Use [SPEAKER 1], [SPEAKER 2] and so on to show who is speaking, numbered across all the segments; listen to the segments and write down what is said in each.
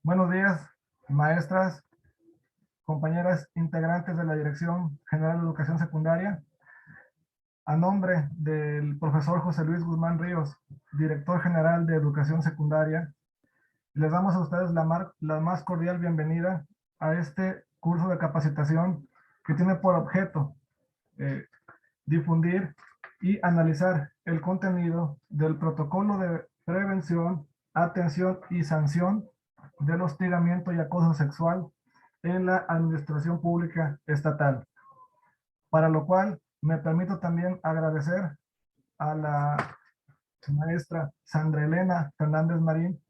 [SPEAKER 1] Buenos días, maestras, compañeras integrantes de la Dirección General de Educación Secundaria. A nombre del profesor José Luis Guzmán Ríos, director general de Educación Secundaria, les damos a ustedes la más cordial bienvenida a este curso de capacitación que tiene por objeto difundir y analizar el contenido del protocolo de prevención, atención y sanción del hostigamiento y acoso sexual en la administración pública estatal. Para lo cual me permito también agradecer a la maestra Sandra Elena Fernández Marín,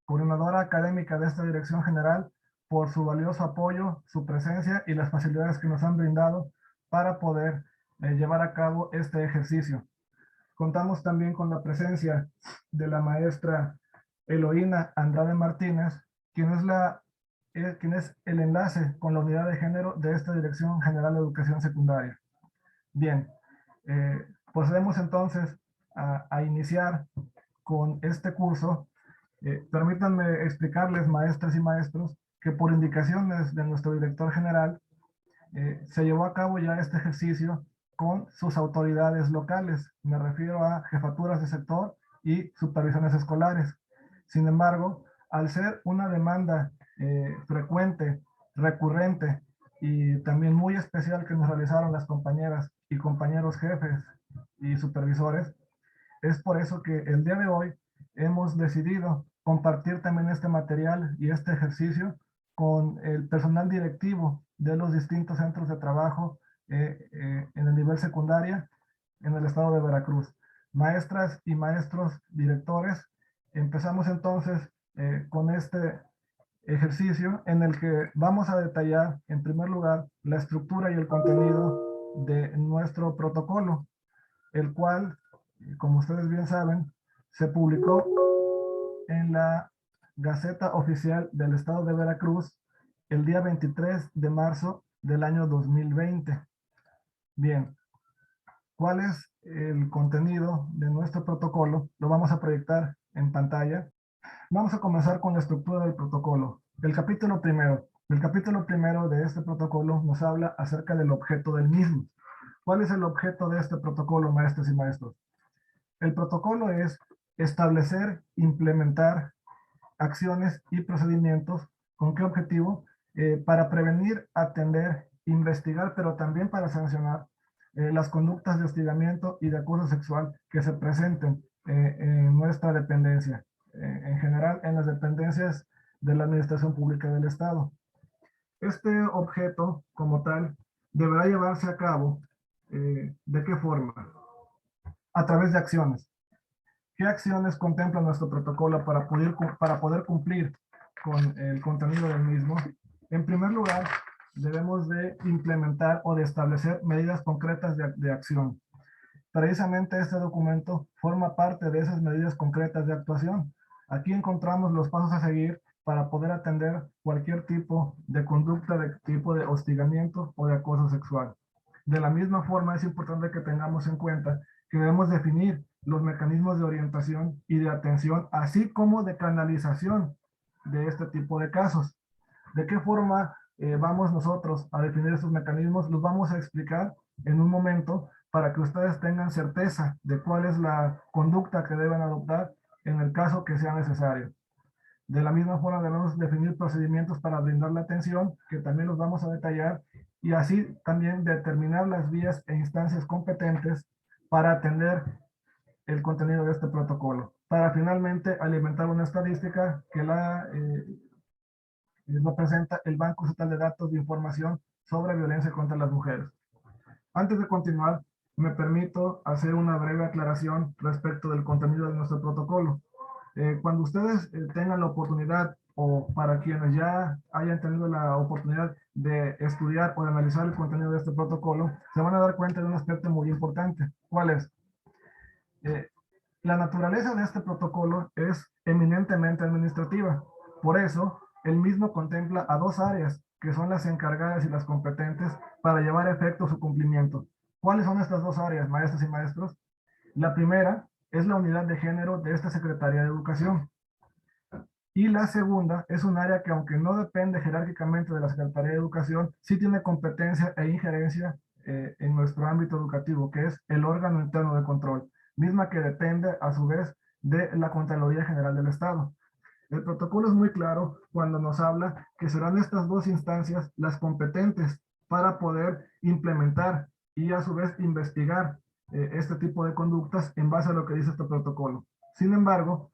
[SPEAKER 1] coordinadora académica de esta dirección general, por su valioso apoyo, su presencia y las facilidades que nos han brindado para poder llevar a cabo este ejercicio. Contamos también con la presencia de la maestra Eloína Andrade Martínez, quien es el enlace con la unidad de género de esta Dirección General de Educación Secundaria. Bien, procedemos entonces a iniciar con este curso. Permítanme explicarles, maestras y maestros, que por indicaciones de nuestro director general, se llevó a cabo ya este ejercicio con sus autoridades locales. Me refiero a jefaturas de sector y supervisiones escolares. Sin embargo, al ser una demanda frecuente, recurrente y también muy especial que nos realizaron las compañeras y compañeros jefes y supervisores, es por eso que el día de hoy hemos decidido compartir también este material y este ejercicio con el personal directivo de los distintos centros de trabajo en el nivel secundaria en el estado de Veracruz. Maestras y maestros directores, empezamos entonces con este ejercicio en el que vamos a detallar en primer lugar la estructura y el contenido de nuestro protocolo, el cual, como ustedes bien saben, se publicó en la Gaceta Oficial del Estado de Veracruz el día 23 de marzo del año 2020. Bien, ¿cuál es el contenido de nuestro protocolo? Lo vamos a proyectar en pantalla. Vamos a comenzar con la estructura del protocolo. El capítulo primero de este protocolo nos habla acerca del objeto del mismo. ¿Cuál es el objeto de este protocolo, maestros y maestros? El protocolo es establecer, implementar acciones y procedimientos. ¿Con qué objetivo? Para prevenir, atender, investigar, pero también para sancionar las conductas de hostigamiento y de acoso sexual que se presenten en nuestra dependencia, en general en las dependencias de la Administración Pública del Estado. Este objeto, como tal, deberá llevarse a cabo ¿de qué forma? A través de acciones. ¿Qué acciones contempla nuestro protocolo para poder cumplir con el contenido del mismo? En primer lugar, debemos de implementar o de establecer medidas concretas de acción. Precisamente este documento forma parte de esas medidas concretas de actuación. Aquí encontramos los pasos a seguir para poder atender cualquier tipo de conducta, de tipo de hostigamiento o de acoso sexual. De la misma forma, es importante que tengamos en cuenta que debemos definir los mecanismos de orientación y de atención, así como de canalización de este tipo de casos. ¿De qué forma vamos nosotros a definir estos mecanismos? Los vamos a explicar en un momento para que ustedes tengan certeza de cuál es la conducta que deben adoptar en el caso que sea necesario. De la misma forma debemos definir procedimientos para brindar la atención, que también los vamos a detallar, y así también determinar las vías e instancias competentes para atender el contenido de este protocolo, para finalmente alimentar una estadística que representa el Banco Estatal de Datos de Información sobre Violencia contra las Mujeres. Antes de continuar, me permito hacer una breve aclaración respecto del contenido de nuestro protocolo. Cuando ustedes tengan la oportunidad, o para quienes ya hayan tenido la oportunidad de estudiar o de analizar el contenido de este protocolo, se van a dar cuenta de un aspecto muy importante. ¿Cuál es? La naturaleza de este protocolo es eminentemente administrativa. Por eso, el mismo contempla a dos áreas, que son las encargadas y las competentes para llevar a efecto su cumplimiento. ¿Cuáles son estas dos áreas, maestros y maestros? La primera es la unidad de género de esta Secretaría de Educación. Y la segunda es un área que, aunque no depende jerárquicamente de la Secretaría de Educación, sí tiene competencia e injerencia en nuestro ámbito educativo, que es el órgano interno de control, misma que depende a su vez de la Contraloría General del Estado. El protocolo es muy claro cuando nos habla que serán estas dos instancias las competentes para poder implementar y a su vez investigar este tipo de conductas en base a lo que dice este protocolo. Sin embargo,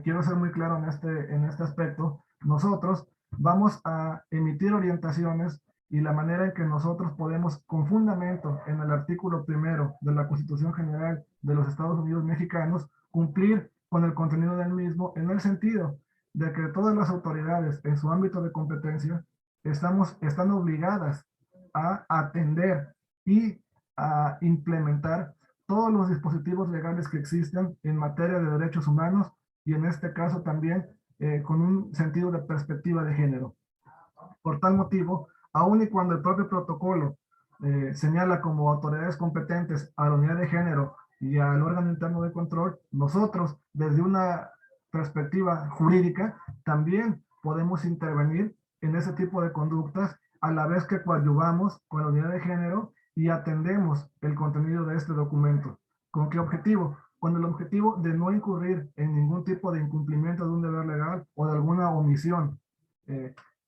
[SPEAKER 1] quiero ser muy claro en este aspecto, nosotros vamos a emitir orientaciones y la manera en que nosotros podemos, con fundamento en el artículo primero de la Constitución General de los Estados Unidos Mexicanos, cumplir con el contenido del mismo en el sentido de que todas las autoridades en su ámbito de competencia están obligadas a atender y a implementar todos los dispositivos legales que existen en materia de derechos humanos y en este caso también con un sentido de perspectiva de género. Por tal motivo, aun y cuando el propio protocolo señala como autoridades competentes a la unidad de género y al órgano interno de control, nosotros desde una perspectiva jurídica también podemos intervenir en ese tipo de conductas a la vez que coadyuvamos con la unidad de género y atendemos el contenido de este documento. ¿Con qué objetivo? Con el objetivo de no incurrir en ningún tipo de incumplimiento de un deber legal o de alguna omisión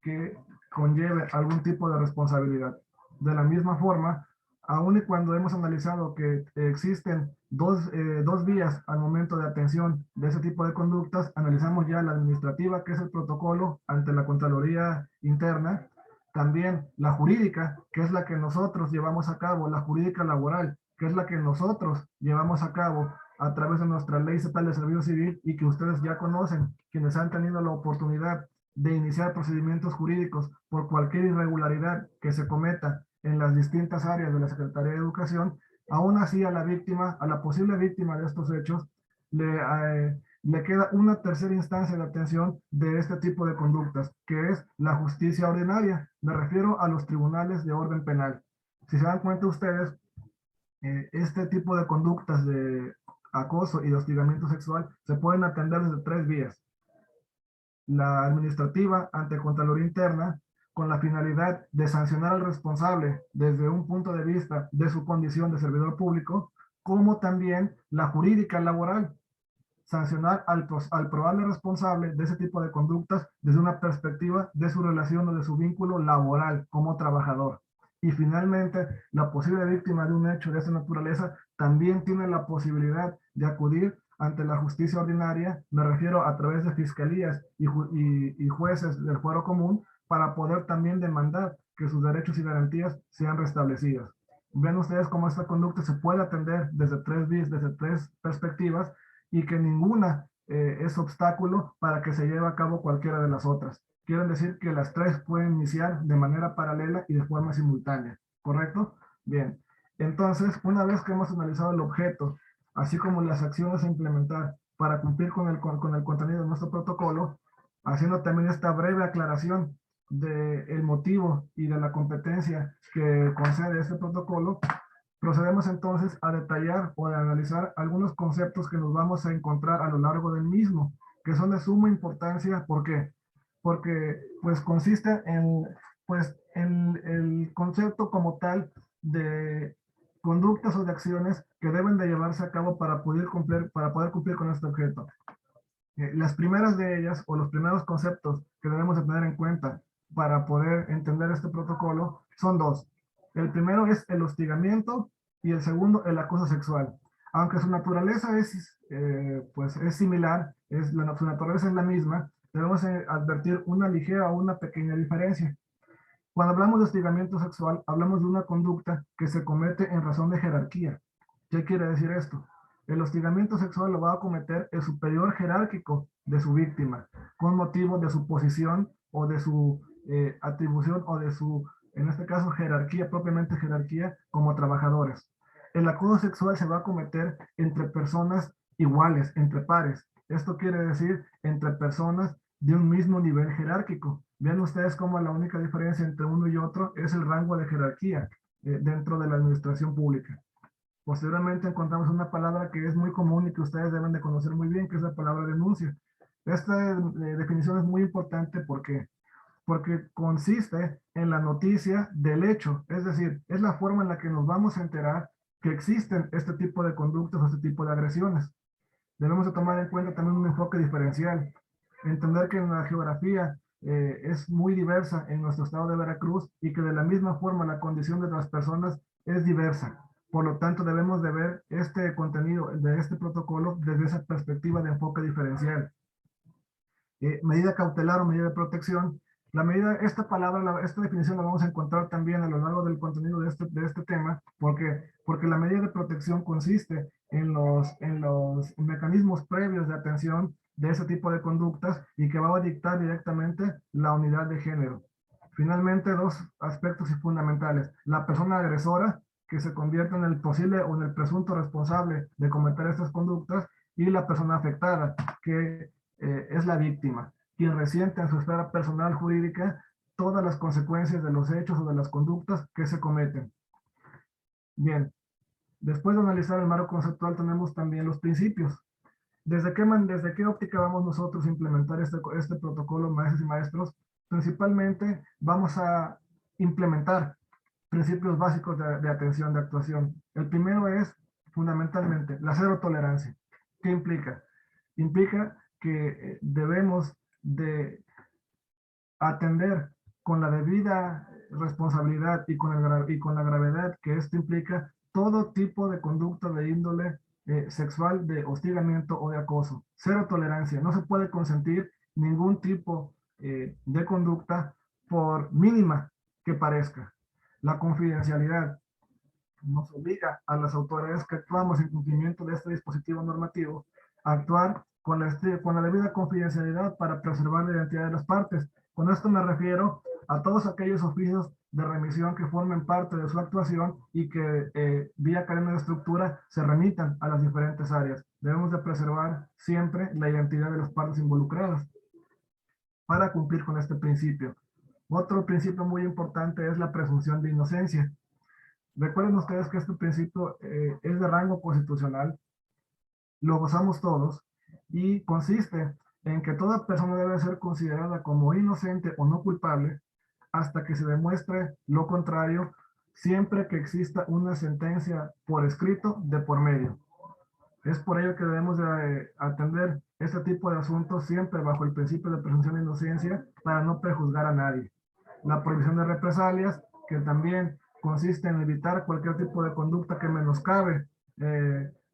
[SPEAKER 1] que conlleve algún tipo de responsabilidad. De la misma forma, aun y cuando hemos analizado que existen dos vías al momento de atención de ese tipo de conductas, analizamos ya la administrativa, que es el protocolo ante la Contraloría Interna, también la jurídica, que es la que nosotros llevamos a cabo, la jurídica laboral, que es la que nosotros llevamos a cabo a través de nuestra ley estatal de servicio civil y que ustedes ya conocen, quienes han tenido la oportunidad de iniciar procedimientos jurídicos por cualquier irregularidad que se cometa en las distintas áreas de la Secretaría de Educación, aún así a la víctima, a la posible víctima de estos hechos, le queda una tercera instancia de atención de este tipo de conductas, que es la justicia ordinaria. Me refiero a los tribunales de orden penal. Si se dan cuenta ustedes, este tipo de conductas de acoso y de hostigamiento sexual se pueden atender desde tres vías. La administrativa ante Contraloría Interna, con la finalidad de sancionar al responsable desde un punto de vista de su condición de servidor público, como también la jurídica laboral, sancionar al probable responsable de ese tipo de conductas desde una perspectiva de su relación o de su vínculo laboral como trabajador. Y finalmente, la posible víctima de un hecho de esta naturaleza también tiene la posibilidad de acudir ante la justicia ordinaria, me refiero a través de fiscalías y jueces del fuero común, para poder también demandar que sus derechos y garantías sean restablecidos. Ven ustedes cómo esta conducta se puede atender desde tres perspectivas y que ninguna es obstáculo para que se lleve a cabo cualquiera de las otras. Quieren decir que las tres pueden iniciar de manera paralela y de forma simultánea, ¿correcto? Bien, entonces, una vez que hemos analizado el objeto, así como las acciones a implementar para cumplir con el contenido de nuestro protocolo, haciendo también esta breve aclaración del motivo y de la competencia que concede este protocolo, procedemos entonces a detallar o a analizar algunos conceptos que nos vamos a encontrar a lo largo del mismo, que son de suma importancia. ¿Por qué? Porque pues consiste en el concepto como tal de conductas o de acciones que deben de llevarse a cabo para poder cumplir con este objeto. Las primeras de ellas o los primeros conceptos que debemos de tener en cuenta para poder entender este protocolo son dos. El primero es el hostigamiento y el segundo el acoso sexual. Aunque su naturaleza es similar, su naturaleza es la misma, debemos advertir una ligera o una pequeña diferencia. Cuando hablamos de hostigamiento sexual, hablamos de una conducta que se comete en razón de jerarquía. ¿Qué quiere decir esto? El hostigamiento sexual lo va a cometer el superior jerárquico de su víctima, con motivo de su posición o de su atribución o de su, en este caso, jerarquía, propiamente jerarquía, como trabajadores. El acoso sexual se va a cometer entre personas iguales, entre pares. Esto quiere decir entre personas de un mismo nivel jerárquico. Vean ustedes cómo la única diferencia entre uno y otro es el rango de jerarquía dentro de la administración pública. Posteriormente encontramos una palabra que es muy común y que ustedes deben de conocer muy bien, que es la palabra denuncia. Esta definición es muy importante porque consiste en la noticia del hecho, es decir, es la forma en la que nos vamos a enterar que existen este tipo de conductas o este tipo de agresiones. Debemos de tomar en cuenta también un enfoque diferencial, entender que en la geografía es muy diversa en nuestro estado de Veracruz y que de la misma forma la condición de las personas es diversa. Por lo tanto, debemos de ver este contenido de este protocolo desde esa perspectiva de enfoque diferencial. Medida cautelar o medida de protección. La medida, esta palabra, esta definición la vamos a encontrar también a lo largo del contenido de este tema, porque la medida de protección consiste en los mecanismos previos de atención de ese tipo de conductas y que va a dictar directamente la unidad de género. Finalmente, dos aspectos fundamentales. La persona agresora, que se convierte en el posible o en el presunto responsable de cometer estas conductas, y la persona afectada, que es la víctima, quien resiente en su esfera personal jurídica todas las consecuencias de los hechos o de las conductas que se cometen. Bien, después de analizar el marco conceptual tenemos también los principios. ¿Desde qué óptica vamos nosotros a implementar este protocolo, maestros y maestros? Principalmente vamos a implementar principios básicos de atención, de actuación. El primero es, fundamentalmente, la cero tolerancia. ¿Qué implica? Implica que debemos de atender con la debida responsabilidad y con la gravedad que esto implica todo tipo de conducta de índole sexual, de hostigamiento o de acoso. Cero tolerancia. No se puede consentir ningún tipo de conducta por mínima que parezca. La confidencialidad nos obliga a las autoridades que actuamos en cumplimiento de este dispositivo normativo a actuar con la debida confidencialidad para preservar la identidad de las partes. Con esto me refiero a todos aquellos oficios de remisión que formen parte de su actuación y que vía cadena de estructura se remitan a las diferentes áreas. Debemos de preservar siempre la identidad de las partes involucradas para cumplir con este principio. Otro principio muy importante es la presunción de inocencia. Recuerden ustedes que este principio es de rango constitucional, lo gozamos todos y consiste en que toda persona debe ser considerada como inocente o no culpable hasta que se demuestre lo contrario, siempre que exista una sentencia por escrito de por medio. Es por ello que debemos de atender este tipo de asuntos siempre bajo el principio de presunción de inocencia para no prejuzgar a nadie. La prohibición de represalias, que también consiste en evitar cualquier tipo de conducta que menoscabe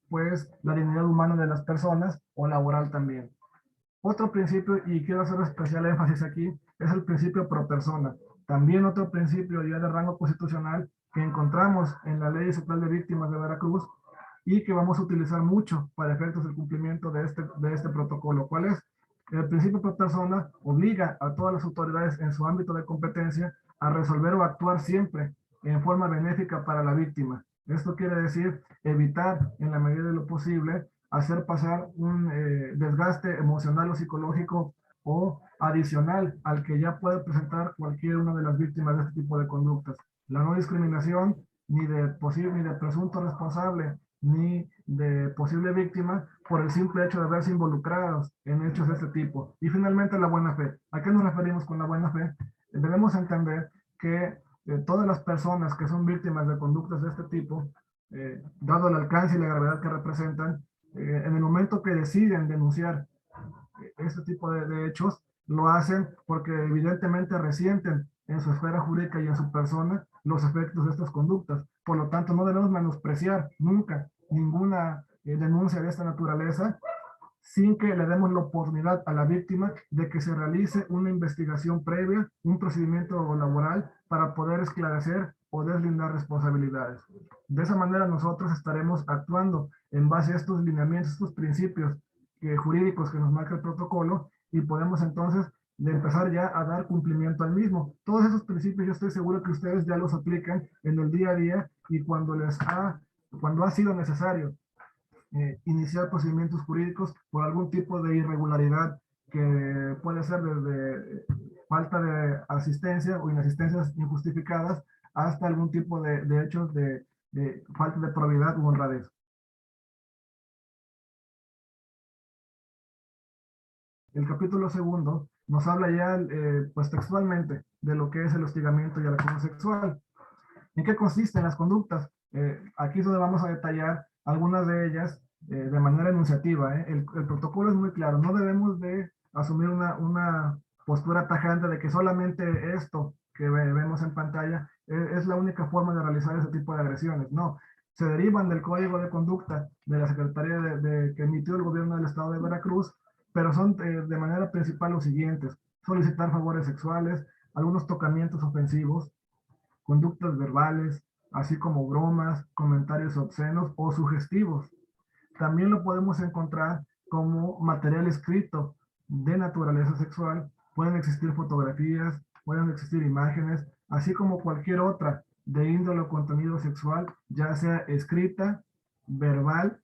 [SPEAKER 1] pues la dignidad humana de las personas o laboral también. Otro principio, y quiero hacer especial énfasis aquí, es el principio pro persona. También otro principio ya de rango constitucional que encontramos en la Ley Estatal de Víctimas de Veracruz y que vamos a utilizar mucho para efectos del cumplimiento de este protocolo. ¿Cuál es? El principio pro persona obliga a todas las autoridades en su ámbito de competencia a resolver o actuar siempre en forma benéfica para la víctima. Esto quiere decir evitar, en la medida de lo posible, hacer pasar un desgaste emocional o psicológico o adicional al que ya puede presentar cualquier una de las víctimas de este tipo de conductas. La no discriminación ni de presunto responsable ni de posible víctima por el simple hecho de verse involucrados en hechos de este tipo. Y finalmente la buena fe. ¿A qué nos referimos con la buena fe? Debemos entender que todas las personas que son víctimas de conductas de este tipo, dado el alcance y la gravedad que representan, en el momento que deciden denunciar este tipo de hechos, lo hacen porque evidentemente resienten en su esfera jurídica y en su persona los efectos de estas conductas. Por lo tanto, no debemos menospreciar nunca ninguna denuncia de esta naturaleza sin que le demos la oportunidad a la víctima de que se realice una investigación previa, un procedimiento laboral para poder esclarecer o deslindar responsabilidades. De esa manera nosotros estaremos actuando en base a estos lineamientos, estos principios jurídicos que nos marca el protocolo y podemos entonces de empezar ya a dar cumplimiento al mismo. Todos esos principios yo estoy seguro que ustedes ya los aplican en el día a día y cuando ha sido necesario iniciar procedimientos jurídicos por algún tipo de irregularidad que puede ser desde falta de asistencia o inasistencias injustificadas hasta algún tipo de hechos de falta de probidad u honradez. El capítulo segundo nos habla ya pues textualmente de lo que es el hostigamiento y el acoso sexual. ¿En qué consisten las conductas? Aquí es donde vamos a detallar algunas de ellas de manera enunciativa. El protocolo es muy claro, no debemos de asumir una postura tajante de que solamente esto que vemos en pantalla es la única forma de realizar ese tipo de agresiones. No, se derivan del código de conducta de la Secretaría que emitió el gobierno del estado de Veracruz, pero son de manera principal los siguientes: solicitar favores sexuales, algunos tocamientos ofensivos, conductas verbales, así como bromas, comentarios obscenos o sugestivos. También lo podemos encontrar como material escrito de naturaleza sexual. Pueden existir fotografías, pueden existir imágenes, así como cualquier otra de índole o contenido sexual, ya sea escrita, verbal,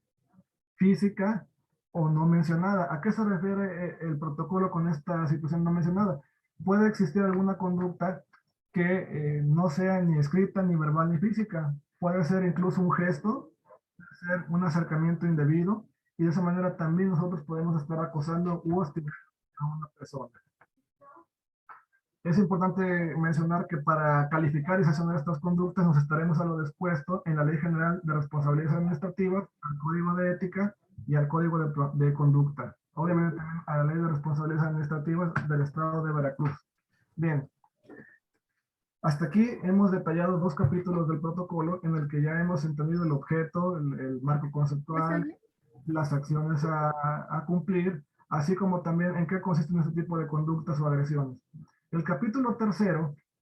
[SPEAKER 1] física o no mencionada. ¿A qué se refiere el protocolo con esta situación no mencionada? Puede existir alguna conducta que no sea ni escrita, ni verbal, ni física. Puede ser incluso un gesto, puede ser un acercamiento indebido, y de esa manera también nosotros podemos estar acosando u hostigando a una persona. Es importante mencionar que para calificar y sancionar estas conductas nos estaremos a lo dispuesto en la Ley General de Responsabilidades Administrativas, al Código de Ética y al Código de Conducta. Obviamente también a la Ley de Responsabilidades Administrativas del Estado de Veracruz. Bien, hasta aquí hemos detallado dos capítulos del protocolo en el que ya hemos entendido el objeto, el marco conceptual, las acciones a cumplir, así como también en qué consisten este tipo de conductas o agresiones. El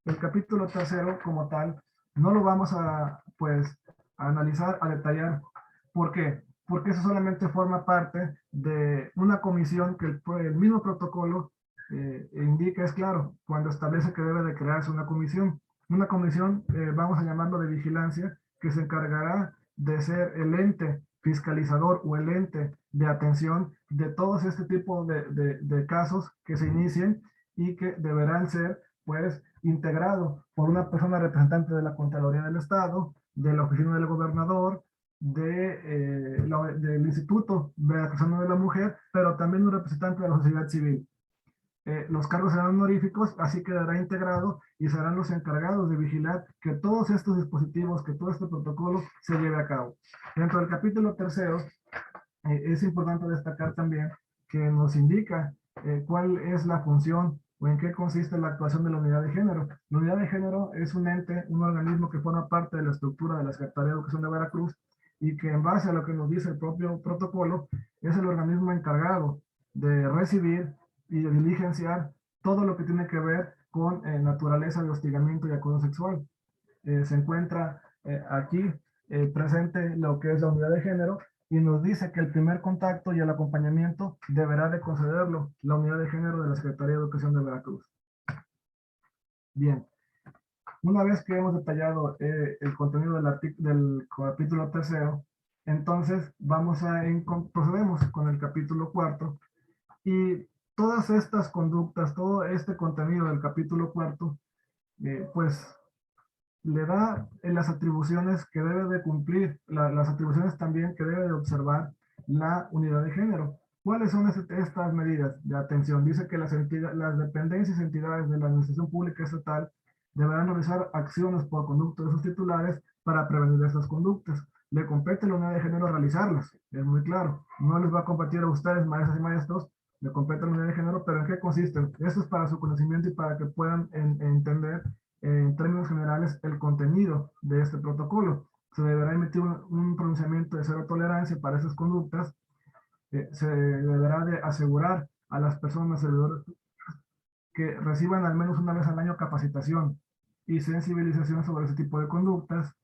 [SPEAKER 1] el capítulo tercero como tal, no lo vamos a, pues, a analizar, a detallar. ¿Por qué? Porque eso solamente forma parte de una comisión que el mismo protocolo indica, es claro, cuando establece que debe de crearse una comisión. Una comisión, vamos a llamarlo de vigilancia, que se encargará de ser el ente fiscalizador o el ente de atención de todos este tipo de casos que se inicien y que deberán ser pues integrados por una persona representante de la Contraloría del Estado, de la Oficina del Gobernador, del Instituto Veracruzano de la Mujer, pero también un representante de la sociedad civil. Los cargos serán honoríficos, así quedará integrado y serán los encargados de vigilar que todos estos dispositivos, que todo este protocolo se lleve a cabo. Dentro del capítulo tercero, es importante destacar también que nos indica cuál es la función o en qué consiste la actuación de la unidad de género. La unidad de género es un ente, un organismo que forma parte de la estructura de la Secretaría de Educación de Veracruz y que en base a lo que nos dice el propio protocolo es el organismo encargado de recibir y de diligenciar todo lo que tiene que ver con naturaleza de hostigamiento y acoso sexual. Se encuentra aquí presente lo que es la unidad de género y nos dice que el primer contacto y el acompañamiento deberá de concederlo la unidad de género de la Secretaría de Educación de Veracruz. Bien, una vez que hemos detallado el contenido del capítulo tercero, entonces procedemos con el capítulo cuarto y todas estas conductas, todo este contenido del capítulo cuarto, pues le da en las atribuciones que debe de cumplir, las atribuciones también que debe de observar la unidad de género. ¿Cuáles son estas medidas de atención? Dice que las dependencias y entidades de la Administración Pública Estatal deberán realizar acciones por conducto de sus titulares para prevenir estas conductas. Le compete a la unidad de género realizarlas, es muy claro. No les va a competir a ustedes, maestras y maestros, le compete a la unidad de género, pero ¿en qué consisten? Esto es para su conocimiento y para que puedan entender en términos generales el contenido de este protocolo. Se deberá emitir un pronunciamiento de cero tolerancia para esas conductas. Se deberá de asegurar a las personas servidores que reciban al menos una vez al año capacitación y sensibilización sobre ese tipo de conductas,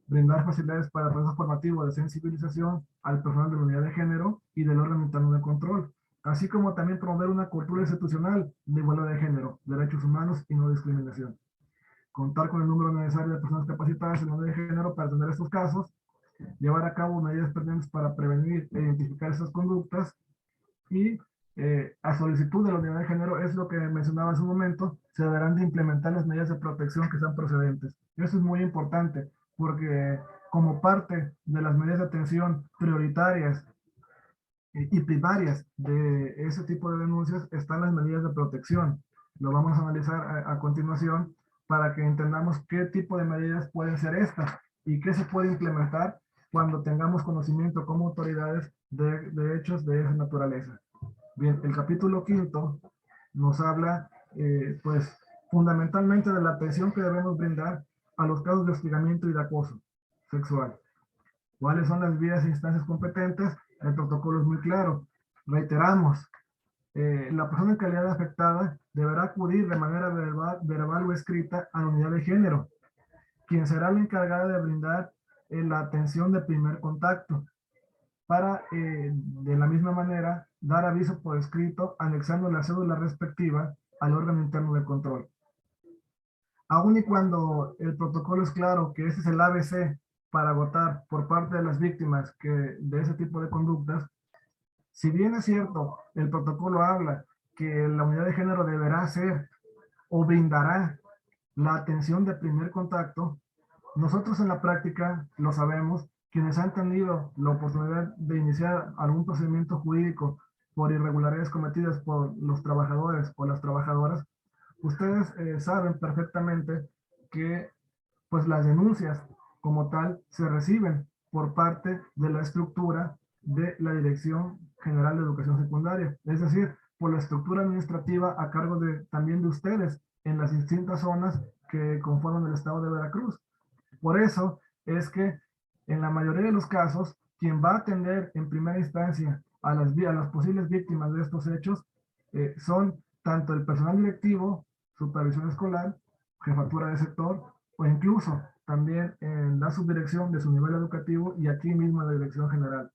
[SPEAKER 1] brindar facilidades para el proceso formativo de sensibilización al personal de la unidad de género y del órgano interno de control, así como también promover una cultura institucional de igualdad de género, derechos humanos y no discriminación. Contar con el número necesario de personas capacitadas en orden de género para atender estos casos, llevar a cabo medidas pertinentes para prevenir e identificar estas conductas y a solicitud de la unidad de género es lo que mencionaba hace un momento, se deberán de implementar las medidas de protección que sean procedentes. Eso es muy importante porque como parte de las medidas de atención prioritarias y primarias de ese tipo de denuncias están las medidas de protección. Lo vamos a analizar a continuación para que entendamos qué tipo de medidas pueden ser estas y qué se puede implementar cuando tengamos conocimiento como autoridades de hechos de esa naturaleza. Bien, el capítulo quinto nos habla, pues, fundamentalmente de la atención que debemos brindar a los casos de hostigamiento y de acoso sexual. ¿Cuáles son las vías e instancias competentes? El protocolo es muy claro. Reiteramos, la persona en calidad de afectada deberá acudir de manera verbal o escrita a la unidad de género, quien será la encargada de brindar la atención de primer contacto, para de la misma manera dar aviso por escrito anexando la cédula respectiva al órgano interno de control. Aun y cuando el protocolo es claro que ese es el ABC para agotar por parte de las víctimas de ese tipo de conductas, si bien es cierto, el protocolo habla que la unidad de género deberá hacer o brindará la atención de primer contacto, nosotros en la práctica lo sabemos, quienes han tenido la oportunidad de iniciar algún procedimiento jurídico por irregularidades cometidas por los trabajadores o las trabajadoras, ustedes saben perfectamente que pues las denuncias como tal se reciben por parte de la estructura de la Dirección General de Educación Secundaria, es decir, por la estructura administrativa a cargo también de ustedes en las distintas zonas que conforman el estado de Veracruz. Por eso es que en la mayoría de los casos, quien va a atender en primera instancia a las posibles víctimas de estos hechos son tanto el personal directivo, supervisión escolar, jefatura de sector o incluso también en la subdirección de su nivel educativo y aquí mismo en la dirección general.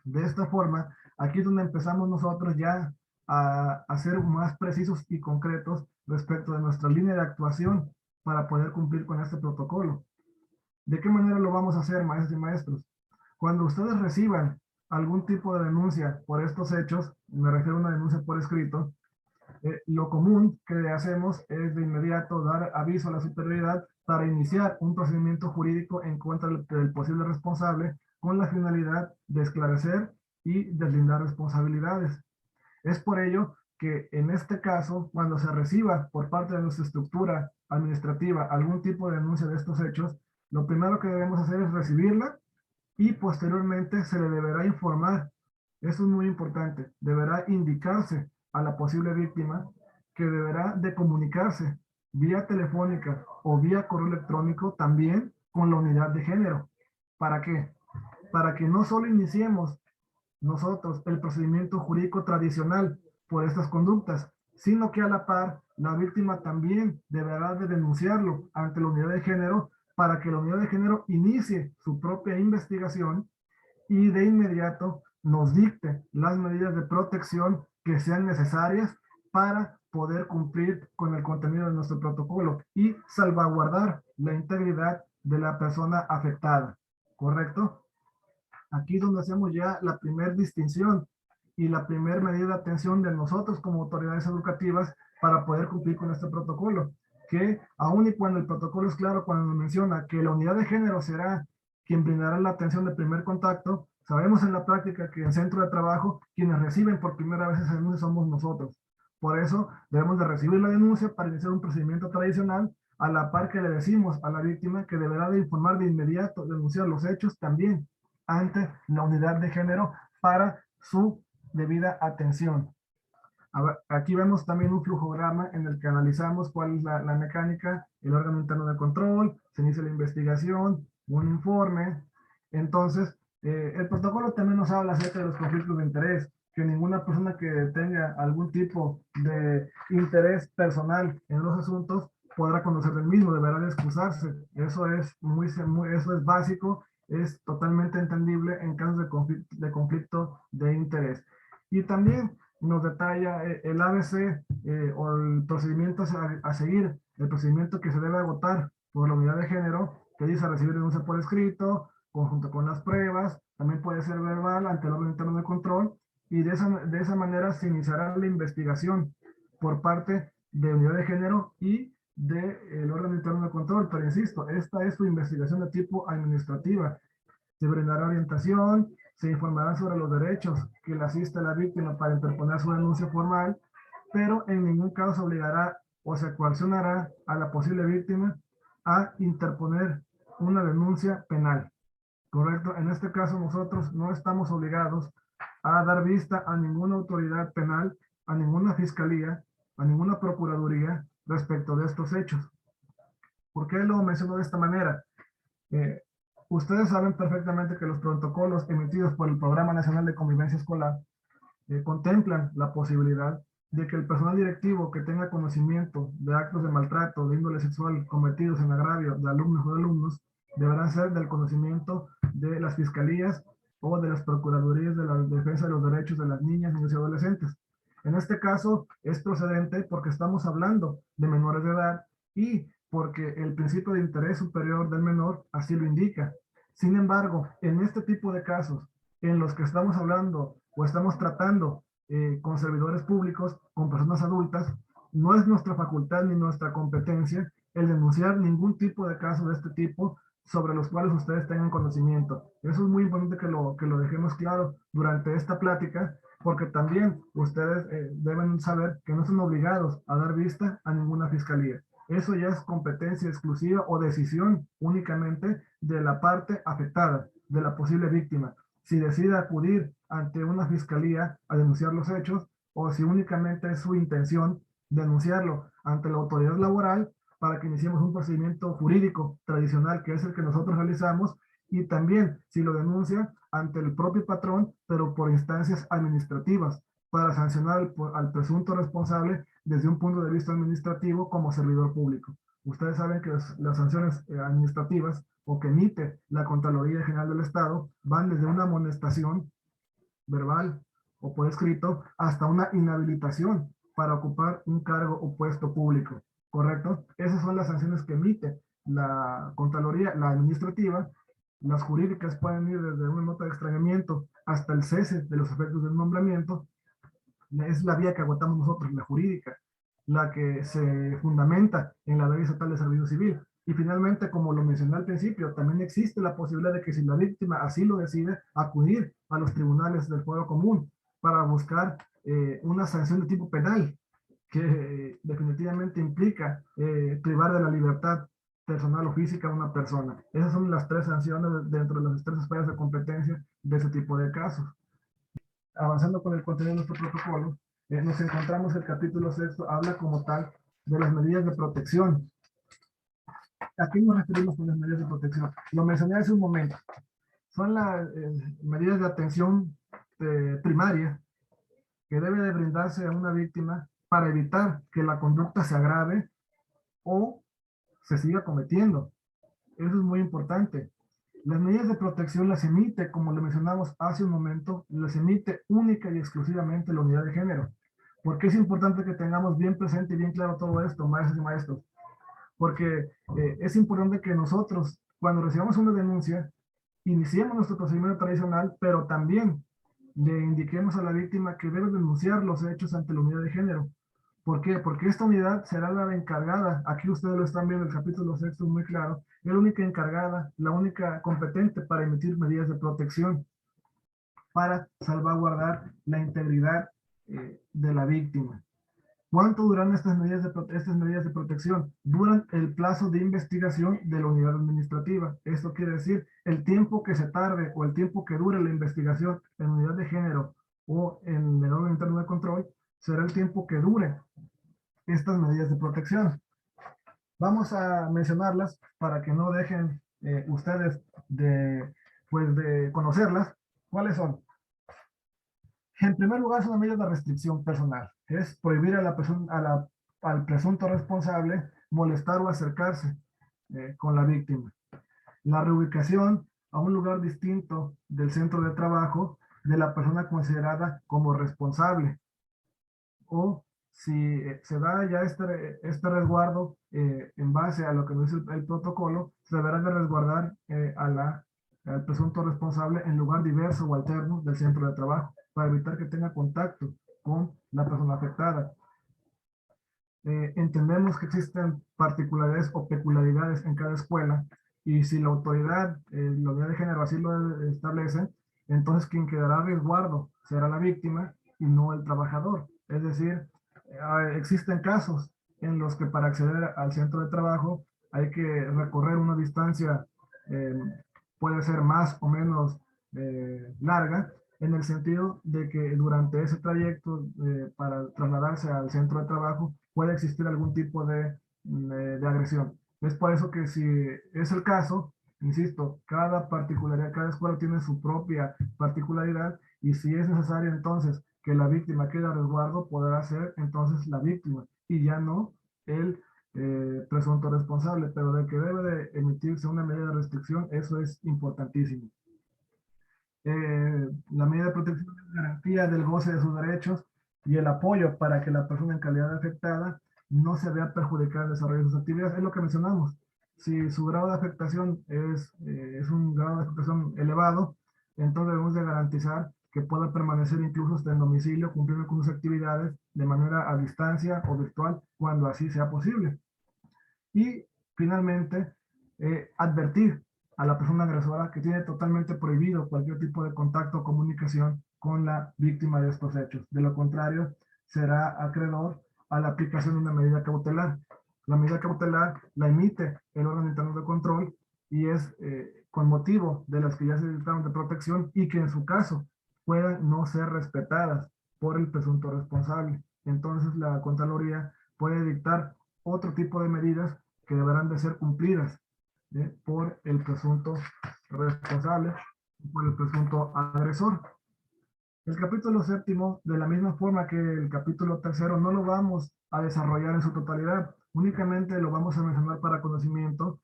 [SPEAKER 1] De esta forma, aquí es donde empezamos nosotros ya a ser más precisos y concretos respecto de nuestra línea de actuación para poder cumplir con este protocolo. ¿De qué manera lo vamos a hacer, maestros y maestros? Cuando ustedes reciban algún tipo de denuncia por estos hechos, me refiero a una denuncia por escrito, lo común que hacemos es de inmediato dar aviso a la superioridad para iniciar un procedimiento jurídico en contra del posible responsable con la finalidad de esclarecer y deslindar responsabilidades. Es por ello que en este caso, cuando se reciba por parte de nuestra estructura administrativa algún tipo de denuncia de estos hechos, lo primero que debemos hacer es recibirla y posteriormente se le deberá informar. Eso es muy importante. Deberá indicarse a la posible víctima que deberá de comunicarse vía telefónica o vía correo electrónico también con la unidad de género. ¿Para qué? Para que no solo iniciemos nosotros el procedimiento jurídico tradicional por estas conductas, sino que a la par la víctima también deberá de denunciarlo ante la unidad de género para que la unidad de género inicie su propia investigación y de inmediato nos dicte las medidas de protección que sean necesarias para poder cumplir con el contenido de nuestro protocolo y salvaguardar la integridad de la persona afectada, ¿correcto? Aquí es donde hacemos ya la primera distinción y la primera medida de atención de nosotros como autoridades educativas para poder cumplir con este protocolo. Que aun y cuando el protocolo es claro, cuando nos menciona que la unidad de género será quien brindará la atención de primer contacto, sabemos en la práctica que en centro de trabajo quienes reciben por primera vez esa denuncia somos nosotros. Por eso debemos de recibir la denuncia para iniciar un procedimiento tradicional a la par que le decimos a la víctima que deberá de informar de inmediato, denunciar los hechos también ante la unidad de género para su debida atención. A ver, aquí vemos también un flujograma en el que analizamos cuál es la mecánica, el órgano interno de control, se inicia la investigación, un informe. Entonces, el protocolo también nos habla acerca de los conflictos de interés, que ninguna persona que tenga algún tipo de interés personal en los asuntos podrá conocer del mismo, deberá de excusarse. Eso es eso es básico, es totalmente entendible en casos de conflicto de interés. Y también nos detalla el ABC o el procedimiento a seguir, el procedimiento que se debe agotar por la unidad de género, que dice recibir denuncia por escrito, conjunto con las pruebas, también puede ser verbal ante el órgano interno de control, y de esa manera se iniciará la investigación por parte de unidad de género y del órgano interno de control. Pero insisto, esta es su investigación de tipo administrativa. Se brindará orientación, se informará sobre los derechos que le asiste a la víctima para interponer su denuncia formal, pero en ningún caso se obligará o se coaccionará a la posible víctima a interponer una denuncia penal. ¿Correcto? En este caso nosotros no estamos obligados a dar vista a ninguna autoridad penal, a ninguna fiscalía, a ninguna procuraduría respecto de estos hechos. ¿Por qué lo menciono de esta manera? Eh, Ustedes saben perfectamente que los protocolos emitidos por el Programa Nacional de Convivencia Escolar contemplan la posibilidad de que el personal directivo que tenga conocimiento de actos de maltrato de índole sexual cometidos en agravio de alumnos o de alumnos deberán ser del conocimiento de las fiscalías o de las procuradurías de la defensa de los derechos de las niñas, niños y adolescentes. En este caso es procedente porque estamos hablando de menores de edad y porque el principio de interés superior del menor así lo indica. Sin embargo, en este tipo de casos en los que estamos hablando o estamos tratando con servidores públicos, con personas adultas, no es nuestra facultad ni nuestra competencia el denunciar ningún tipo de caso de este tipo sobre los cuales ustedes tengan conocimiento. Eso es muy importante que lo dejemos claro durante esta plática, porque también ustedes deben saber que no son obligados a dar vista a ninguna fiscalía. Eso ya es competencia exclusiva o decisión únicamente de la parte afectada, de la posible víctima. Si decide acudir ante una fiscalía a denunciar los hechos o si únicamente es su intención denunciarlo ante la autoridad laboral para que iniciemos un procedimiento jurídico tradicional que es el que nosotros realizamos y también si lo denuncia ante el propio patrón pero por instancias administrativas para sancionar al presunto responsable desde un punto de vista administrativo como servidor público. Ustedes saben que las sanciones administrativas o que emite la Contraloría General del Estado van desde una amonestación verbal o por escrito hasta una inhabilitación para ocupar un cargo o puesto público, ¿correcto? Esas son las sanciones que emite la Contraloría, la administrativa. Las jurídicas pueden ir desde una nota de extrañamiento hasta el cese de los efectos del nombramiento. Es la vía que agotamos nosotros, la jurídica, la que se fundamenta en la Ley Estatal de Servicio Civil. Y finalmente, como lo mencioné al principio, también existe la posibilidad de que si la víctima así lo decide, acudir a los tribunales del fuero común para buscar una sanción de tipo penal, que definitivamente implica privar de la libertad personal o física a una persona. Esas son las tres sanciones dentro de las tres esferas de competencia de ese tipo de casos. Avanzando con el contenido de nuestro protocolo, nos encontramos el capítulo sexto, habla como tal de las medidas de protección. ¿A qué nos referimos con las medidas de protección? Lo mencioné hace un momento. Son las medidas de atención primaria que debe de brindarse a una víctima para evitar que la conducta se agrave o se siga cometiendo. Eso es muy importante. Las medidas de protección las emite, como le mencionamos hace un momento, las emite única y exclusivamente la unidad de género. ¿Por qué es importante que tengamos bien presente y bien claro todo esto, maestros y maestros? Porque es importante que nosotros, cuando recibamos una denuncia, iniciemos nuestro procedimiento tradicional, pero también le indiquemos a la víctima que debe denunciar los hechos ante la unidad de género. ¿Por qué? Porque esta unidad será la encargada, aquí ustedes lo están viendo, el capítulo sexto es muy claro, es la única encargada, la única competente para emitir medidas de protección, para salvaguardar la integridad de la víctima. ¿Cuánto duran estas medidas de protección? Duran el plazo de investigación de la unidad administrativa. Esto quiere decir el tiempo que se tarde o el tiempo que dure la investigación en unidad de género o en el órgano interno de control será el tiempo que dure estas medidas de protección. Vamos a mencionarlas para que no dejen ustedes de conocerlas. ¿Cuáles son? En primer lugar, es una medida de restricción personal. Es prohibir a al presunto responsable molestar o acercarse con la víctima. La reubicación a un lugar distinto del centro de trabajo de la persona considerada como responsable. O si se da ya este resguardo en base a lo que nos dice el protocolo, se deberá de resguardar al presunto responsable en lugar diverso o alterno del centro de trabajo para evitar que tenga contacto con la persona afectada. Entendemos que existen particularidades o peculiaridades en cada escuela y si la autoridad, la unidad de género así lo establece, entonces quien quedará a resguardo será la víctima y no el trabajador. Es decir, existen casos en los que para acceder al centro de trabajo hay que recorrer una distancia, eh, puede ser más o menos larga, en el sentido de que durante ese trayecto para trasladarse al centro de trabajo puede existir algún tipo de agresión. Es por eso que si es el caso, insisto, cada particularidad, cada escuela tiene su propia particularidad y si es necesario entonces que la víctima quede a resguardo, podrá ser entonces la víctima y ya no el presunto responsable, pero de que debe de emitirse una medida de restricción, eso es importantísimo. La medida de protección es garantía del goce de sus derechos y el apoyo para que la persona en calidad de afectada no se vea perjudicada en el desarrollo de sus actividades. Es lo que mencionamos. Si su grado de afectación es un grado de afectación elevado, entonces debemos de garantizar que pueda permanecer incluso hasta en domicilio, cumpliendo con sus actividades de manera a distancia o virtual, cuando así sea posible. Y finalmente, advertir a la persona agresora que tiene totalmente prohibido cualquier tipo de contacto o comunicación con la víctima de estos hechos. De lo contrario, será acreedor a la aplicación de una medida cautelar. La medida cautelar la emite el órgano interno de control y es con motivo de las que ya se dictaron de protección y que en su caso puedan no ser respetadas por el presunto responsable. Entonces la Contraloría puede dictar otro tipo de medidas que deberán de ser cumplidas por el presunto responsable, por el presunto agresor. El capítulo séptimo, de la misma forma que el capítulo tercero, no lo vamos a desarrollar en su totalidad, únicamente lo vamos a mencionar para conocimiento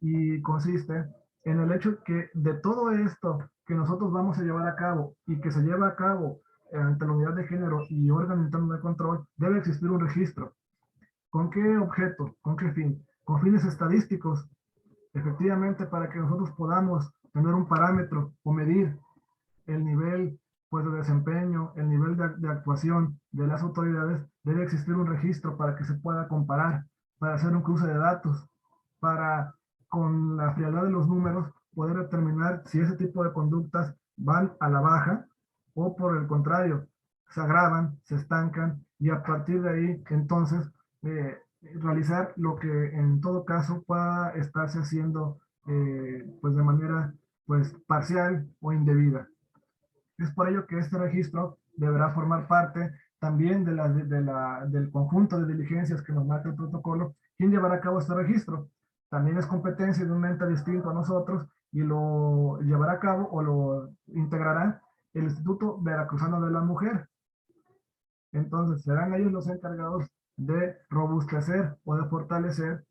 [SPEAKER 1] y consiste en el hecho que de todo esto que nosotros vamos a llevar a cabo y que se lleva a cabo ante la unidad de género y órgano interno de control, debe existir un registro. ¿Con qué objeto? ¿Con qué fin? Con fines estadísticos, efectivamente, para que nosotros podamos tener un parámetro o medir el nivel pues, de desempeño, el nivel de actuación de las autoridades, debe existir un registro para que se pueda comparar, para hacer un cruce de datos, para con la frialdad de los números poder determinar si ese tipo de conductas van a la baja o por el contrario, se agravan, se estancan y a partir de ahí entonces eh, realizar lo que en todo caso pueda estarse haciendo pues de manera pues parcial o indebida. Es por ello que este registro deberá formar parte también del conjunto de diligencias que nos marca el protocolo. ¿Quién llevará a cabo este registro? También es competencia de un ente distinto a nosotros y lo llevará a cabo o lo integrará el Instituto Veracruzano de la Mujer. Entonces, serán ellos los encargados de robustecer o de fortalecer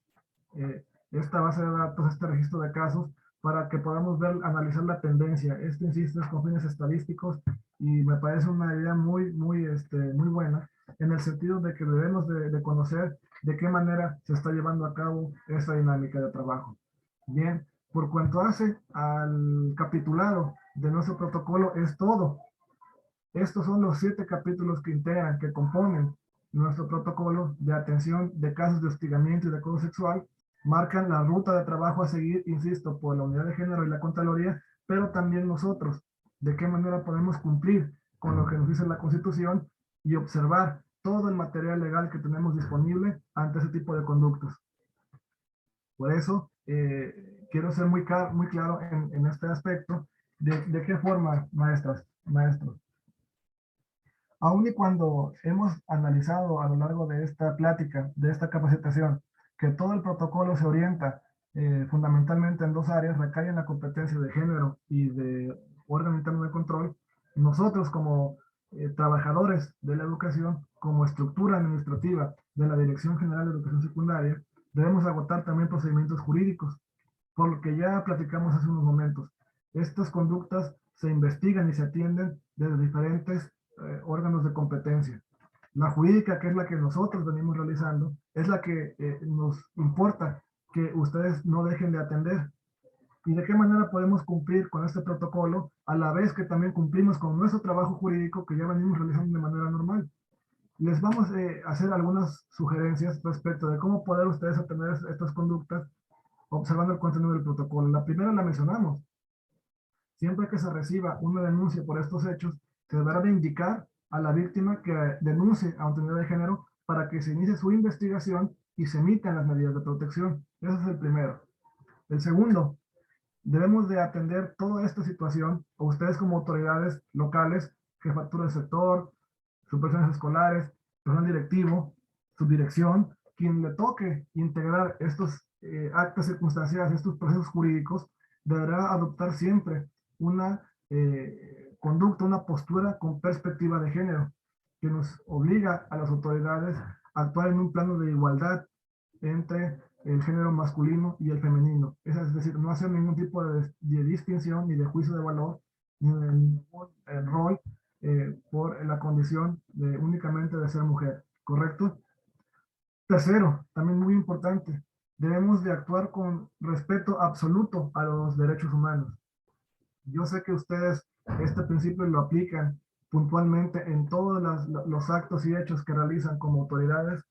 [SPEAKER 1] esta base de datos, este registro de casos, para que podamos ver, analizar la tendencia. Esto, insisto, es con fines estadísticos y me parece una idea muy buena en el sentido de que debemos de conocer de qué manera se está llevando a cabo esta dinámica de trabajo. Bien, por cuanto hace al capitulado de nuestro protocolo, es todo. Estos son los 7 capítulos que integran, que componen nuestro protocolo de atención de casos de hostigamiento y de acoso sexual, marcan la ruta de trabajo a seguir, insisto, por la unidad de género y la Contraloría, pero también nosotros, de qué manera podemos cumplir con lo que nos dice la Constitución y observar todo el material legal que tenemos disponible ante ese tipo de conductas. Por eso, quiero ser muy claro en este aspecto, de qué forma, maestros, aun y cuando hemos analizado a lo largo de esta plática, de esta capacitación, que todo el protocolo se orienta fundamentalmente en 2 áreas, recae en la competencia de género y de órgano interno de control, nosotros como trabajadores de la educación, como estructura administrativa de la Dirección General de Educación Secundaria, debemos agotar también procedimientos jurídicos, por lo que ya platicamos hace unos momentos. Estas conductas se investigan y se atienden desde diferentes órganos de competencia. La jurídica, que es la que nosotros venimos realizando, es la que nos importa que ustedes no dejen de atender. ¿Y de qué manera podemos cumplir con este protocolo a la vez que también cumplimos con nuestro trabajo jurídico que ya venimos realizando de manera normal? Les vamos a hacer algunas sugerencias respecto de cómo poder ustedes atender estas conductas observando el contenido del protocolo. La primera la mencionamos. Siempre que se reciba una denuncia por estos hechos, se deberá de indicar a la víctima que denuncie a autoridad de género para que se inicie su investigación y se emitan las medidas de protección. Ese es el primero. El segundo, debemos de atender toda esta situación, o ustedes como autoridades locales, jefatura de sector, supervisiones escolares, personal directivo, subdirección, quien le toque integrar estos actas circunstanciales, estos procesos jurídicos, deberá adoptar siempre una conducta, una postura con perspectiva de género, que nos obliga a las autoridades a actuar en un plano de igualdad entre el género masculino y el femenino. Es decir, no hacer ningún tipo de distinción ni de juicio de valor, ni de ningún rol por la condición de únicamente de ser mujer, ¿correcto? Tercero, también muy importante, debemos de actuar con respeto absoluto a los derechos humanos. Yo sé que ustedes este principio lo aplican puntualmente en todos los actos y hechos que realizan como autoridades,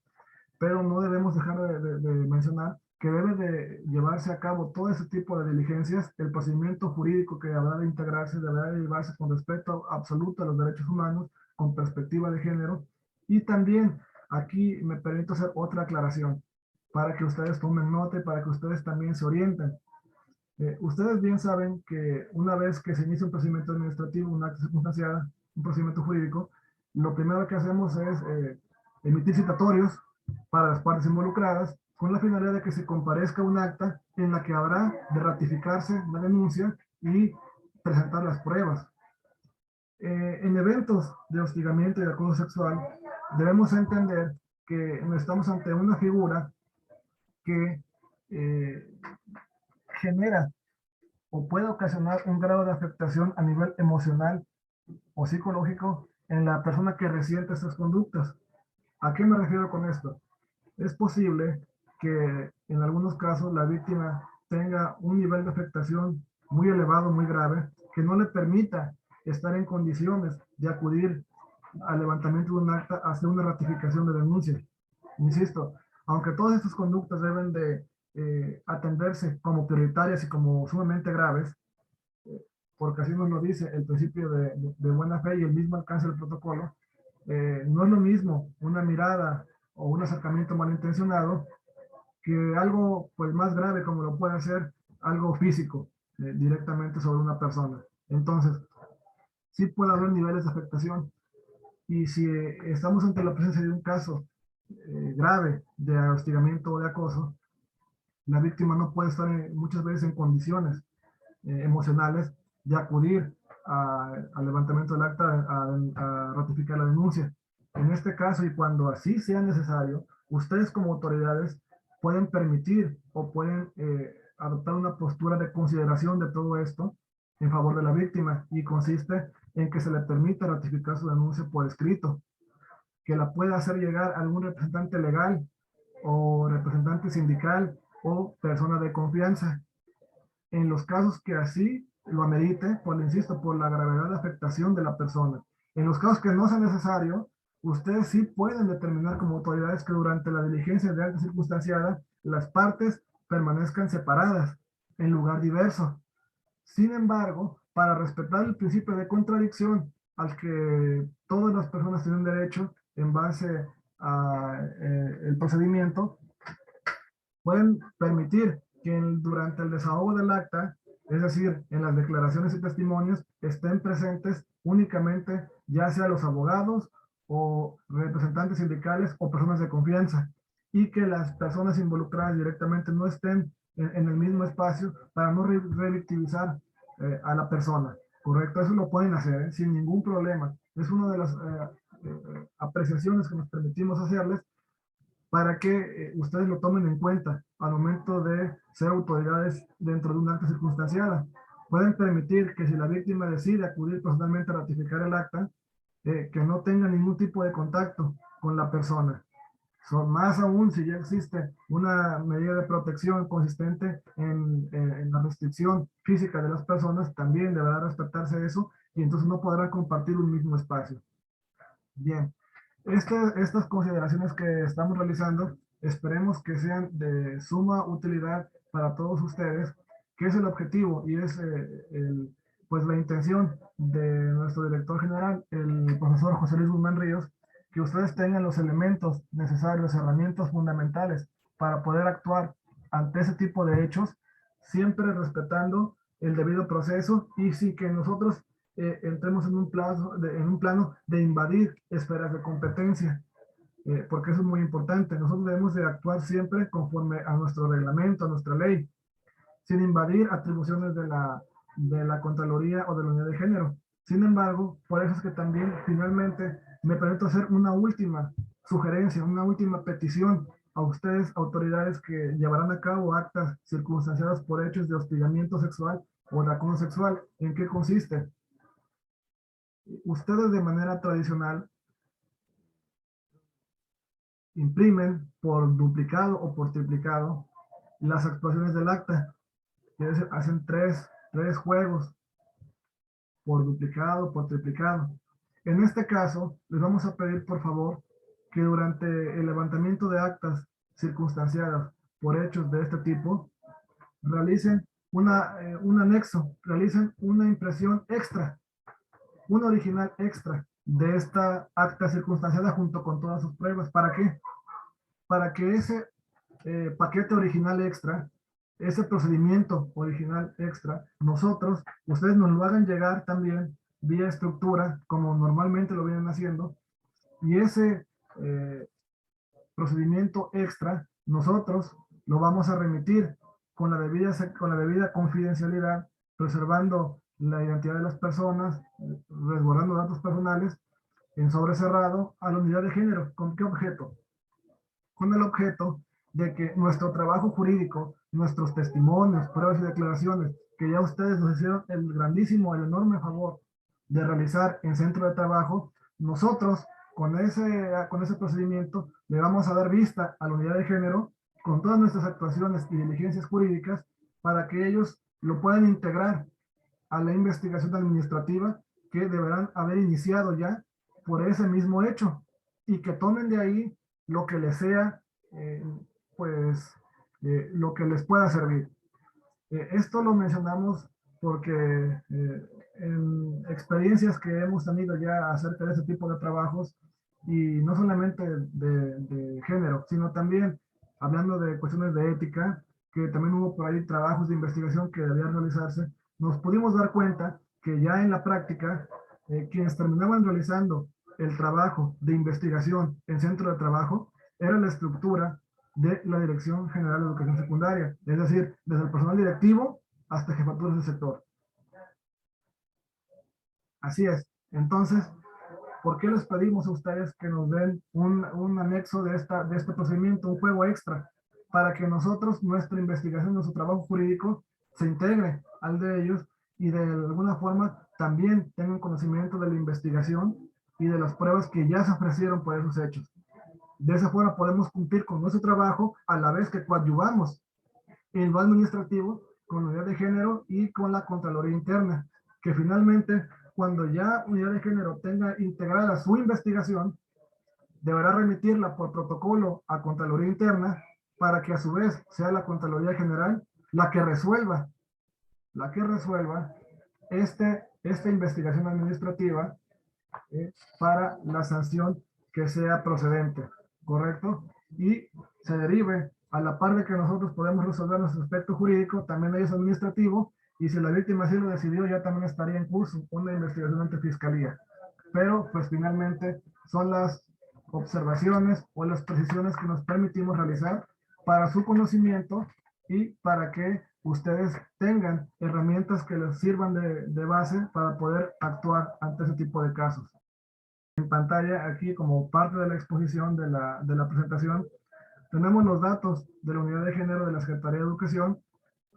[SPEAKER 1] pero no debemos dejar de mencionar que debe de llevarse a cabo todo ese tipo de diligencias, el procedimiento jurídico que habrá de integrarse deberá de llevarse con respeto absoluto a los derechos humanos, con perspectiva de género, y también aquí me permito hacer otra aclaración para que ustedes tomen nota y para que ustedes también se orienten. Ustedes bien saben que una vez que se inicia un procedimiento administrativo, un acto circunstanciado, un procedimiento jurídico, lo primero que hacemos es emitir citatorios para las partes involucradas con la finalidad de que se comparezca un acta en la que habrá de ratificarse la denuncia y presentar las pruebas. En eventos de hostigamiento y de acoso sexual, debemos entender que estamos ante una figura que genera o puede ocasionar un grado de afectación a nivel emocional o psicológico en la persona que resiente estas conductas. ¿A qué me refiero con esto? Es posible que en algunos casos la víctima tenga un nivel de afectación muy elevado, muy grave, que no le permita estar en condiciones de acudir al levantamiento de un acta hasta una ratificación de denuncia. Insisto, aunque todas estas conductas deben de atenderse como prioritarias y como sumamente graves, porque así nos lo dice el principio de buena fe y el mismo alcance del protocolo, no es lo mismo una mirada o un acercamiento malintencionado que algo pues más grave como lo puede ser algo físico directamente sobre una persona. Entonces, sí puede haber niveles de afectación y si estamos ante la presencia de un caso grave de hostigamiento o de acoso, la víctima no puede estar muchas veces en condiciones emocionales de acudir al levantamiento del acta a ratificar la denuncia. En este caso, y cuando así sea necesario, ustedes como autoridades pueden permitir o pueden adoptar una postura de consideración de todo esto en favor de la víctima y consiste en que se le permita ratificar su denuncia por escrito, que la pueda hacer llegar a algún representante legal o representante sindical o persona de confianza. En los casos que así lo amerite, por insisto, por la gravedad de afectación de la persona. En los casos que no sea necesario, ustedes sí pueden determinar como autoridades que durante la diligencia de acta circunstanciada las partes permanezcan separadas en lugar diverso. Sin embargo, para respetar el principio de contradicción al que todas las personas tienen derecho en base al procedimiento, pueden permitir que durante el desahogo del acta, es decir, en las declaraciones y testimonios, estén presentes únicamente ya sea los abogados o representantes sindicales o personas de confianza, y que las personas involucradas directamente no estén en el mismo espacio para no revictimizar a la persona. Correcto, eso lo pueden hacer sin ningún problema. Es una de las apreciaciones que nos permitimos hacerles para que ustedes lo tomen en cuenta al momento de ser autoridades dentro de un acta circunstanciada. Pueden permitir que si la víctima decide acudir personalmente a ratificar el acta, que no tenga ningún tipo de contacto con la persona. Más aún si ya existe una medida de protección consistente en la restricción física de las personas, también deberá respetarse eso y entonces no podrán compartir un mismo espacio. Bien, estas consideraciones que estamos realizando, esperemos que sean de suma utilidad para todos ustedes, que es el objetivo y es pues la intención de nuestro director general, el profesor José Luis Guzmán Ríos, que ustedes tengan los elementos necesarios, herramientas fundamentales para poder actuar ante ese tipo de hechos, siempre respetando el debido proceso y sin que nosotros entremos en en un plano de invadir esferas de competencia, porque eso es muy importante. Nosotros debemos de actuar siempre conforme a nuestro reglamento, a nuestra ley, sin invadir atribuciones de la Contraloría o de la Unidad de Género. Sin embargo, por eso es que también finalmente me permito hacer una última sugerencia, una última petición a ustedes, autoridades que llevarán a cabo actas circunstanciadas por hechos de hostigamiento sexual o de acoso sexual. ¿En qué consiste? Ustedes de manera tradicional imprimen por duplicado o por triplicado las actuaciones del acta, que hacen tres juegos por duplicado, por triplicado. En este caso, les vamos a pedir por favor que durante el levantamiento de actas circunstanciadas por hechos de este tipo, realicen un anexo, realicen una impresión extra, un original extra de esta acta circunstanciada junto con todas sus pruebas. ¿Para qué? Para que ese paquete original extra, ese procedimiento original extra, ustedes nos lo hagan llegar también vía estructura, como normalmente lo vienen haciendo, y ese procedimiento extra, nosotros lo vamos a remitir con la debida confidencialidad, preservando la identidad de las personas, resguardando datos personales, en sobre cerrado a la unidad de género. ¿Con qué objeto? Con el objeto de que nuestro trabajo jurídico, nuestros testimonios, pruebas y declaraciones, que ya ustedes nos hicieron el grandísimo, el enorme favor de realizar en centro de trabajo, nosotros con ese procedimiento le vamos a dar vista a la unidad de género con todas nuestras actuaciones y diligencias jurídicas para que ellos lo puedan integrar a la investigación administrativa que deberán haber iniciado ya por ese mismo hecho y que tomen de ahí lo que les sea, eh, pues, lo que les pueda servir. Esto lo mencionamos porque en experiencias que hemos tenido ya acerca de ese tipo de trabajos, y no solamente de género, sino también hablando de cuestiones de ética, que también hubo por ahí trabajos de investigación que debían realizarse, nos pudimos dar cuenta que ya en la práctica, quienes terminaban realizando el trabajo de investigación en centro de trabajo era la estructura de la Dirección General de Educación Secundaria, es decir, desde el personal directivo hasta jefaturas de sector. Así es. Entonces, ¿por qué les pedimos a ustedes que nos den un anexo de este procedimiento, un juego extra, para que nosotros, nuestra investigación, nuestro trabajo jurídico, se integre al de ellos y de alguna forma también tengan conocimiento de la investigación y de las pruebas que ya se ofrecieron por esos hechos? De esa forma podemos cumplir con nuestro trabajo a la vez que coadyuvamos en lo administrativo con la unidad de género y con la Contraloría Interna, que finalmente, cuando ya unidad de género tenga integrada su investigación, deberá remitirla por protocolo a Contraloría Interna para que a su vez sea la Contraloría General la que resuelva esta investigación administrativa para la sanción que sea procedente, ¿correcto? Y se derive a la par de que nosotros podemos resolver nuestro aspecto jurídico, también es administrativo, y si la víctima así lo decidió, ya también estaría en curso una investigación ante fiscalía. Pero, pues finalmente, son las observaciones o las precisiones que nos permitimos realizar para su conocimiento y para que ustedes tengan herramientas que les sirvan de base para poder actuar ante ese tipo de casos. En pantalla, aquí como parte de la exposición de la presentación, tenemos los datos de la unidad de género de la Secretaría de Educación,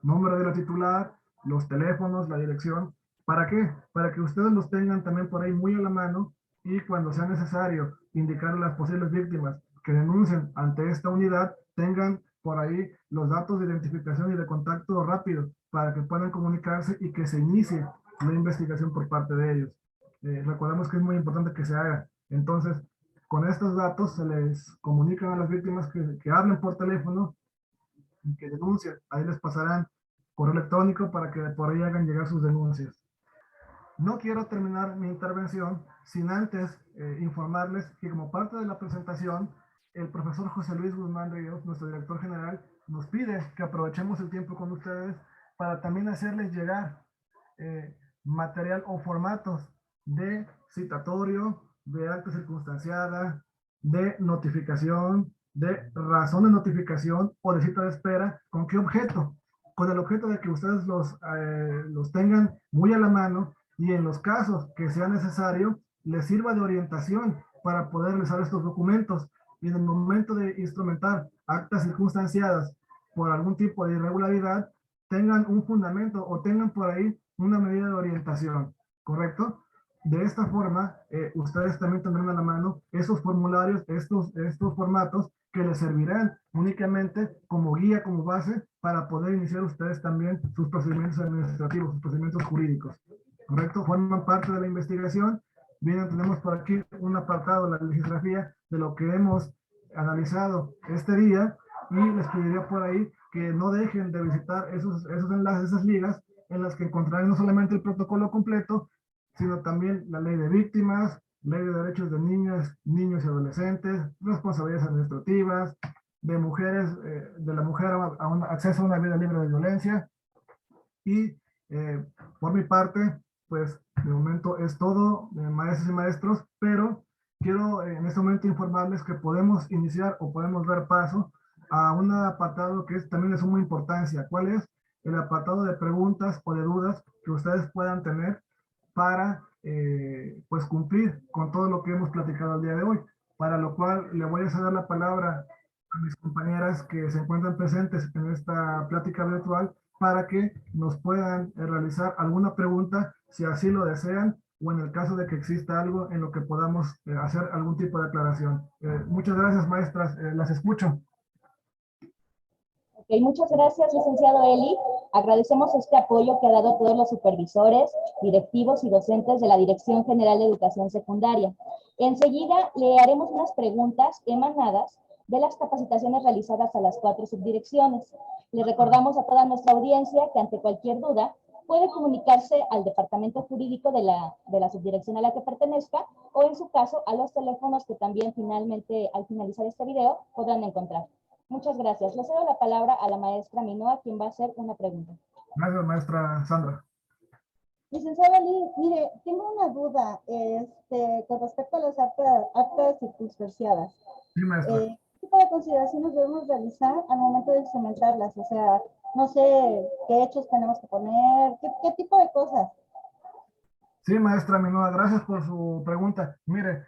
[SPEAKER 1] nombre de la titular, los teléfonos, la dirección. ¿Para qué? Para que ustedes los tengan también por ahí muy a la mano y cuando sea necesario indicar a las posibles víctimas que denuncien ante esta unidad, tengan por ahí los datos de identificación y de contacto rápido para que puedan comunicarse y que se inicie la investigación por parte de ellos. Recordemos que es muy importante que se haga. Entonces, con estos datos se les comunican a las víctimas que hablen por teléfono y que denuncien. Ahí les pasarán correo electrónico para que por ahí hagan llegar sus denuncias. No quiero terminar mi intervención sin antes informarles que como parte de la presentación, el profesor José Luis Guzmán Ríos, nuestro director general, nos pide que aprovechemos el tiempo con ustedes para también hacerles llegar material o formatos de citatorio, de acta circunstanciada, de notificación, de razón de notificación o de cita de espera. ¿Con qué objeto? Con el objeto de que ustedes los tengan muy a la mano y en los casos que sea necesario, les sirva de orientación para poder realizar estos documentos. Y en el momento de instrumentar actas circunstanciadas por algún tipo de irregularidad, tengan un fundamento o tengan por ahí una medida de orientación, ¿correcto? De esta forma, ustedes también tendrán a la mano esos formularios, estos formatos que les servirán únicamente como guía, como base, para poder iniciar ustedes también sus procedimientos administrativos, sus procedimientos jurídicos, ¿correcto? Forman parte de la investigación. Bien, tenemos por aquí un apartado, la legislatividad, de lo que hemos analizado este día, y les pediría por ahí que no dejen de visitar esos enlaces, esas ligas, en las que encontrarán no solamente el protocolo completo, sino también la ley de víctimas, ley de derechos de niñas, niños y adolescentes, responsabilidades administrativas, de mujeres, de la mujer a un acceso a una vida libre de violencia. Y por mi parte, pues de momento es todo, maestros y maestros, pero quiero en este momento informarles que podemos iniciar o podemos dar paso a un apartado que también es de suma importancia. ¿Cuál es? El apartado de preguntas o de dudas que ustedes puedan tener para pues cumplir con todo lo que hemos platicado el día de hoy, para lo cual le voy a ceder la palabra a mis compañeras que se encuentran presentes en esta plática virtual para que nos puedan realizar alguna pregunta si así lo desean, o en el caso de que exista algo en lo que podamos hacer algún tipo de aclaración. Muchas gracias, maestras, las escucho.
[SPEAKER 2] Okay, muchas gracias, licenciado Eli. Agradecemos este apoyo que ha dado a todos los supervisores, directivos y docentes de la Dirección General de Educación Secundaria. Enseguida le haremos unas preguntas emanadas de las capacitaciones realizadas a las 4 subdirecciones. Le recordamos a toda nuestra audiencia que ante cualquier duda puede comunicarse al departamento jurídico de la subdirección a la que pertenezca, o en su caso a los teléfonos que también finalmente al finalizar este video podrán encontrar. Muchas gracias. Le cedo la palabra a la maestra Minoa, quien va a hacer una pregunta.
[SPEAKER 1] Gracias, maestra Sandra.
[SPEAKER 3] Licenciada Lee, mire, tengo una duda con respecto a las actas circunstanciadas.
[SPEAKER 1] Sí, maestra.
[SPEAKER 3] ¿Qué tipo de consideraciones debemos realizar al momento de instrumentarlas? O sea, no sé qué hechos tenemos que poner, qué tipo de cosas.
[SPEAKER 1] Sí, maestra Minoa, gracias por su pregunta. Mire,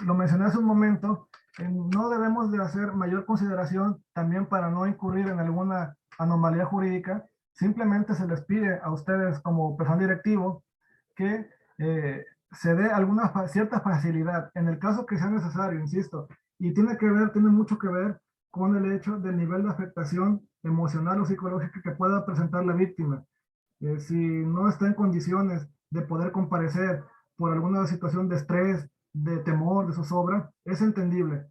[SPEAKER 1] lo mencioné hace un momento, no debemos de hacer mayor consideración también para no incurrir en alguna anomalía jurídica. Simplemente se les pide a ustedes como personal directivo que se dé alguna cierta facilidad en el caso que sea necesario, insisto, y tiene mucho que ver con el hecho del nivel de afectación emocional o psicológica que pueda presentar la víctima. Si no está en condiciones de poder comparecer por alguna situación de estrés, de temor, de zozobra, es entendible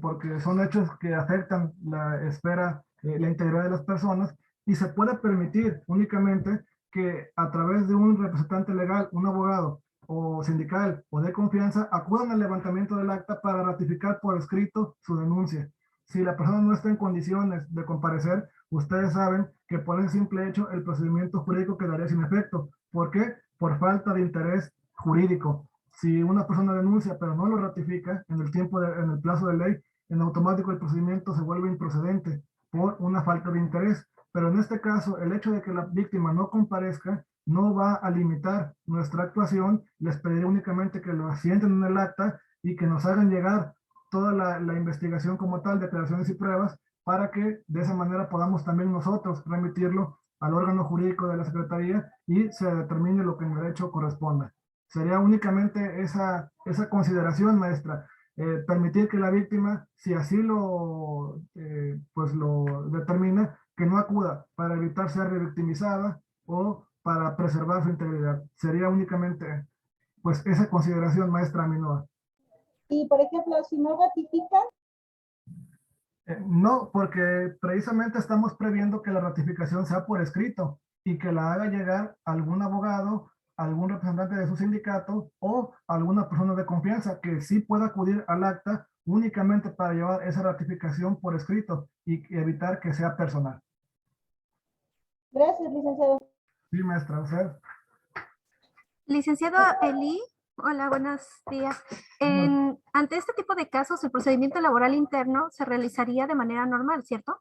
[SPEAKER 1] porque son hechos que afectan la esfera, la integridad de las personas, y se puede permitir únicamente que a través de un representante legal, un abogado o sindical o de confianza, acudan al levantamiento del acta para ratificar por escrito su denuncia. Si la persona no está en condiciones de comparecer, ustedes saben que por ese simple hecho el procedimiento jurídico quedaría sin efecto. ¿Por qué? Por falta de interés jurídico. Si una persona denuncia pero no lo ratifica en en el plazo de ley, en automático el procedimiento se vuelve improcedente por una falta de interés. Pero en este caso, el hecho de que la víctima no comparezca no va a limitar nuestra actuación. Les pediré únicamente que lo asienten en el acta y que nos hagan llegar toda la investigación como tal, declaraciones y pruebas, para que de esa manera podamos también nosotros remitirlo al órgano jurídico de la Secretaría y se determine lo que en derecho corresponda. Sería únicamente esa consideración, maestra. Permitir que la víctima, si así pues lo determina, que no acuda para evitar ser revictimizada o para preservar su integridad. Sería únicamente pues esa consideración, maestra Minoa.
[SPEAKER 3] Y, por ejemplo, si no ratifican.
[SPEAKER 1] No, porque precisamente estamos previendo que la ratificación sea por escrito y que la haga llegar algún abogado algún representante de su sindicato o alguna persona de confianza que sí pueda acudir al acta únicamente para llevar esa ratificación por escrito y evitar que sea personal.
[SPEAKER 3] Gracias, licenciado.
[SPEAKER 1] Sí, maestra, usted.
[SPEAKER 4] Licenciado Eli, hola, buenos días. Ante este tipo de casos, el procedimiento laboral interno se realizaría de manera normal, ¿cierto?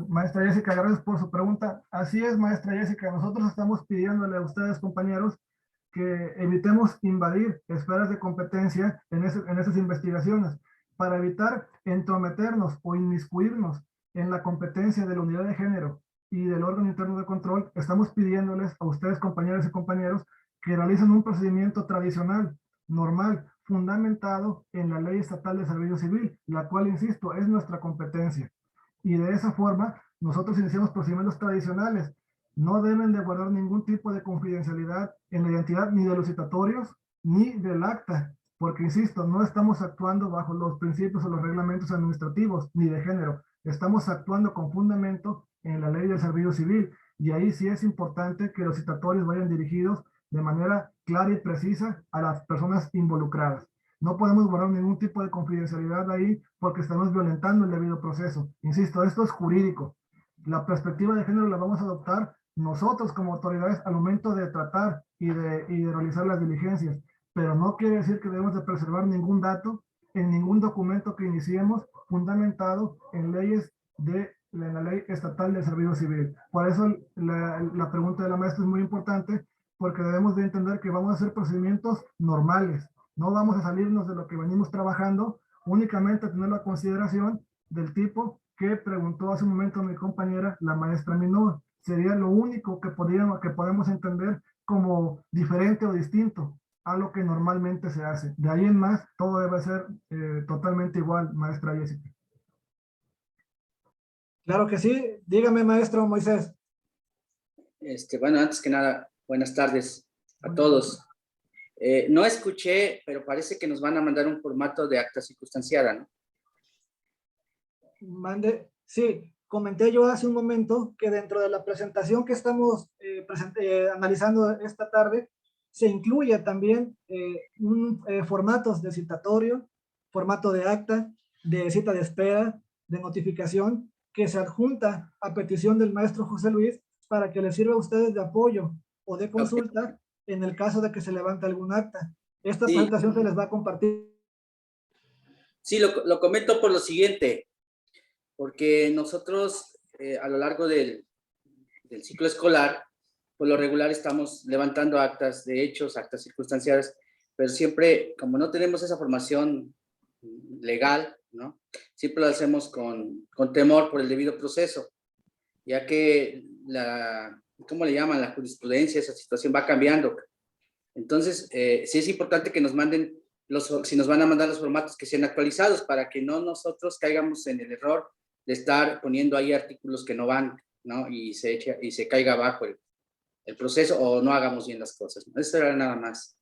[SPEAKER 1] Maestra Jessica, gracias por su pregunta. Así es, maestra Jessica, nosotros estamos pidiéndole a ustedes, compañeros, que evitemos invadir esferas de competencia en esas investigaciones para evitar entrometernos o inmiscuirnos en la competencia de la unidad de género y del órgano interno de control. Estamos pidiéndoles a ustedes, compañeras y compañeros, que realicen un procedimiento tradicional, normal, fundamentado en la Ley Estatal de Servicio Civil, la cual, insisto, es nuestra competencia. Y de esa forma, nosotros iniciamos procedimientos tradicionales. No deben de guardar ningún tipo de confidencialidad en la identidad ni de los citatorios ni del acta, porque, insisto, no estamos actuando bajo los principios o los reglamentos administrativos ni de género. Estamos actuando con fundamento en la Ley del Servicio Civil, y ahí sí es importante que los citatorios vayan dirigidos de manera clara y precisa a las personas involucradas. No podemos guardar ningún tipo de confidencialidad ahí porque estamos violentando el debido proceso. Insisto, esto es jurídico. La perspectiva de género la vamos a adoptar nosotros como autoridades al momento de tratar y de realizar las diligencias, pero no quiere decir que debemos de preservar ningún dato en ningún documento que iniciemos fundamentado en leyes en la Ley Estatal del Servicio Civil. Por eso la pregunta de la maestra es muy importante, porque debemos de entender que vamos a hacer procedimientos normales. No vamos a salirnos de lo que venimos trabajando, únicamente a tener la consideración del tipo que preguntó hace un momento mi compañera, la maestra Minor. Sería lo único que podemos entender como diferente o distinto a lo que normalmente se hace. De ahí en más, todo debe ser totalmente igual, maestra Jessica.
[SPEAKER 5] Claro que sí. Dígame, maestro Moisés.
[SPEAKER 6] Bueno, antes que nada, buenas tardes a todos. No escuché, pero parece que nos van a mandar un formato de acta circunstanciada, ¿no?
[SPEAKER 5] Sí, comenté yo hace un momento que dentro de la presentación que estamos analizando esta tarde, se incluye también formatos de citatorio, formato de acta, de cita de espera, de notificación, que se adjunta a petición del maestro José Luis para que les sirva a ustedes de apoyo o de consulta en el caso de que se levante algún acta. Esta presentación se les va a compartir.
[SPEAKER 6] Sí, lo comento por lo siguiente, porque nosotros a lo largo del ciclo escolar, por lo regular estamos levantando actas de hechos, actas circunstanciadas, pero siempre, como no tenemos esa formación legal, ¿no? Siempre lo hacemos con temor por el debido proceso, ya que ¿cómo le llaman? La jurisprudencia, esa situación va cambiando. Entonces, sí es importante que nos manden, si nos van a mandar los formatos, que sean actualizados para que no nosotros caigamos en el error de estar poniendo ahí artículos que no van, ¿no? Y se caiga abajo el proceso o no hagamos bien las cosas, ¿no? Eso era nada más.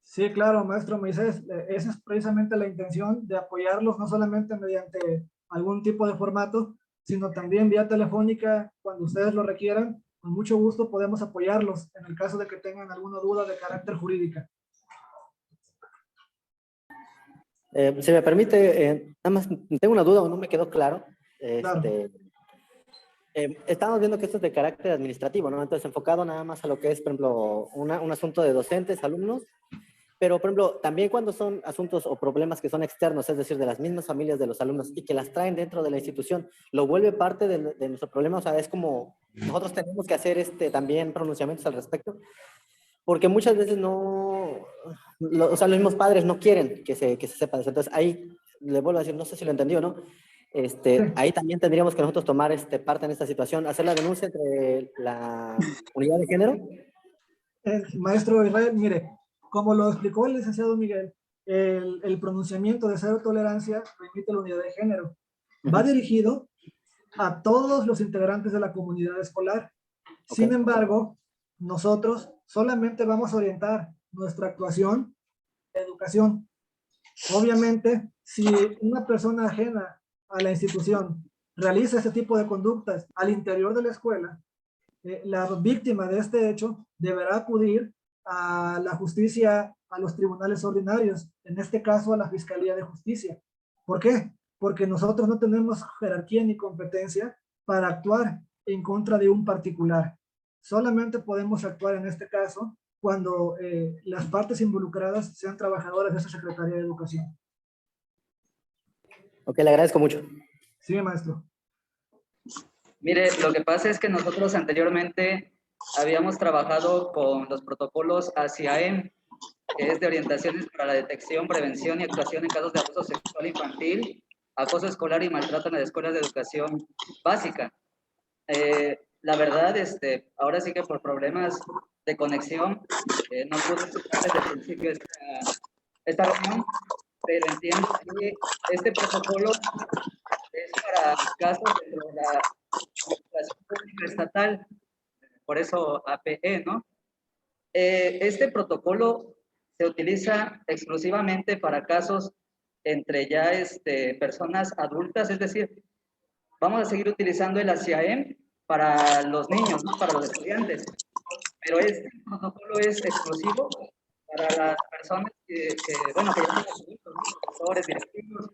[SPEAKER 5] Sí, claro, maestro Moisés, esa es precisamente la intención de apoyarlos, no solamente mediante algún tipo de formato, sino también vía telefónica, cuando ustedes lo requieran. Con mucho gusto podemos apoyarlos en el caso de que tengan alguna duda de carácter jurídica.
[SPEAKER 7] Si me permite, nada más tengo una duda o no me quedó claro.
[SPEAKER 5] Claro.
[SPEAKER 7] Estamos viendo que esto es de carácter administrativo, ¿no? Entonces, enfocado nada más a lo que es, por ejemplo, un asunto de docentes, alumnos, pero, por ejemplo, también cuando son asuntos o problemas que son externos, es decir, de las mismas familias de los alumnos y que las traen dentro de la institución, ¿lo vuelve parte de nuestro problema? O sea, es como nosotros tenemos que hacer también pronunciamientos al respecto, porque muchas veces no, o sea, los mismos padres no quieren que se sepa eso. Entonces, ahí le vuelvo a decir, no sé si lo entendió, ¿no? Ahí también tendríamos que nosotros tomar parte en esta situación, hacer la denuncia entre la unidad de género.
[SPEAKER 5] Maestro Israel, mire, como lo explicó el licenciado Miguel, el pronunciamiento de cero tolerancia remite a la unidad de género. Va dirigido a todos los integrantes de la comunidad escolar. Sin embargo, nosotros solamente vamos a orientar nuestra actuación en educación. Obviamente, si una persona ajena a la institución realiza ese tipo de conductas al interior de la escuela, la víctima de este hecho deberá acudir a la justicia, a los tribunales ordinarios, en este caso a la Fiscalía de Justicia. ¿Por qué? Porque nosotros no tenemos jerarquía ni competencia para actuar en contra de un particular. Solamente podemos actuar en este caso cuando las partes involucradas sean trabajadoras de esa Secretaría de Educación.
[SPEAKER 7] Ok, le agradezco mucho.
[SPEAKER 5] Sí, maestro.
[SPEAKER 8] Mire, lo que pasa es que nosotros anteriormente habíamos trabajado con los protocolos ACIAEM, que es de orientaciones para la detección, prevención y actuación en casos de abuso sexual infantil, acoso escolar y maltrato en las escuelas de educación básica. La verdad, ahora sí que por problemas de conexión, no pude escuchar desde el principio esta reunión, pero entiendo que este protocolo es para casos dentro de la educación pública estatal, por eso APE, ¿no? Este protocolo se utiliza exclusivamente para casos entre ya personas adultas, es decir, vamos a seguir utilizando el ACIAEM para los niños, ¿no? Para los estudiantes, pero este protocolo es exclusivo para las personas bueno, que ya son adultos, ¿no? Profesores, directivos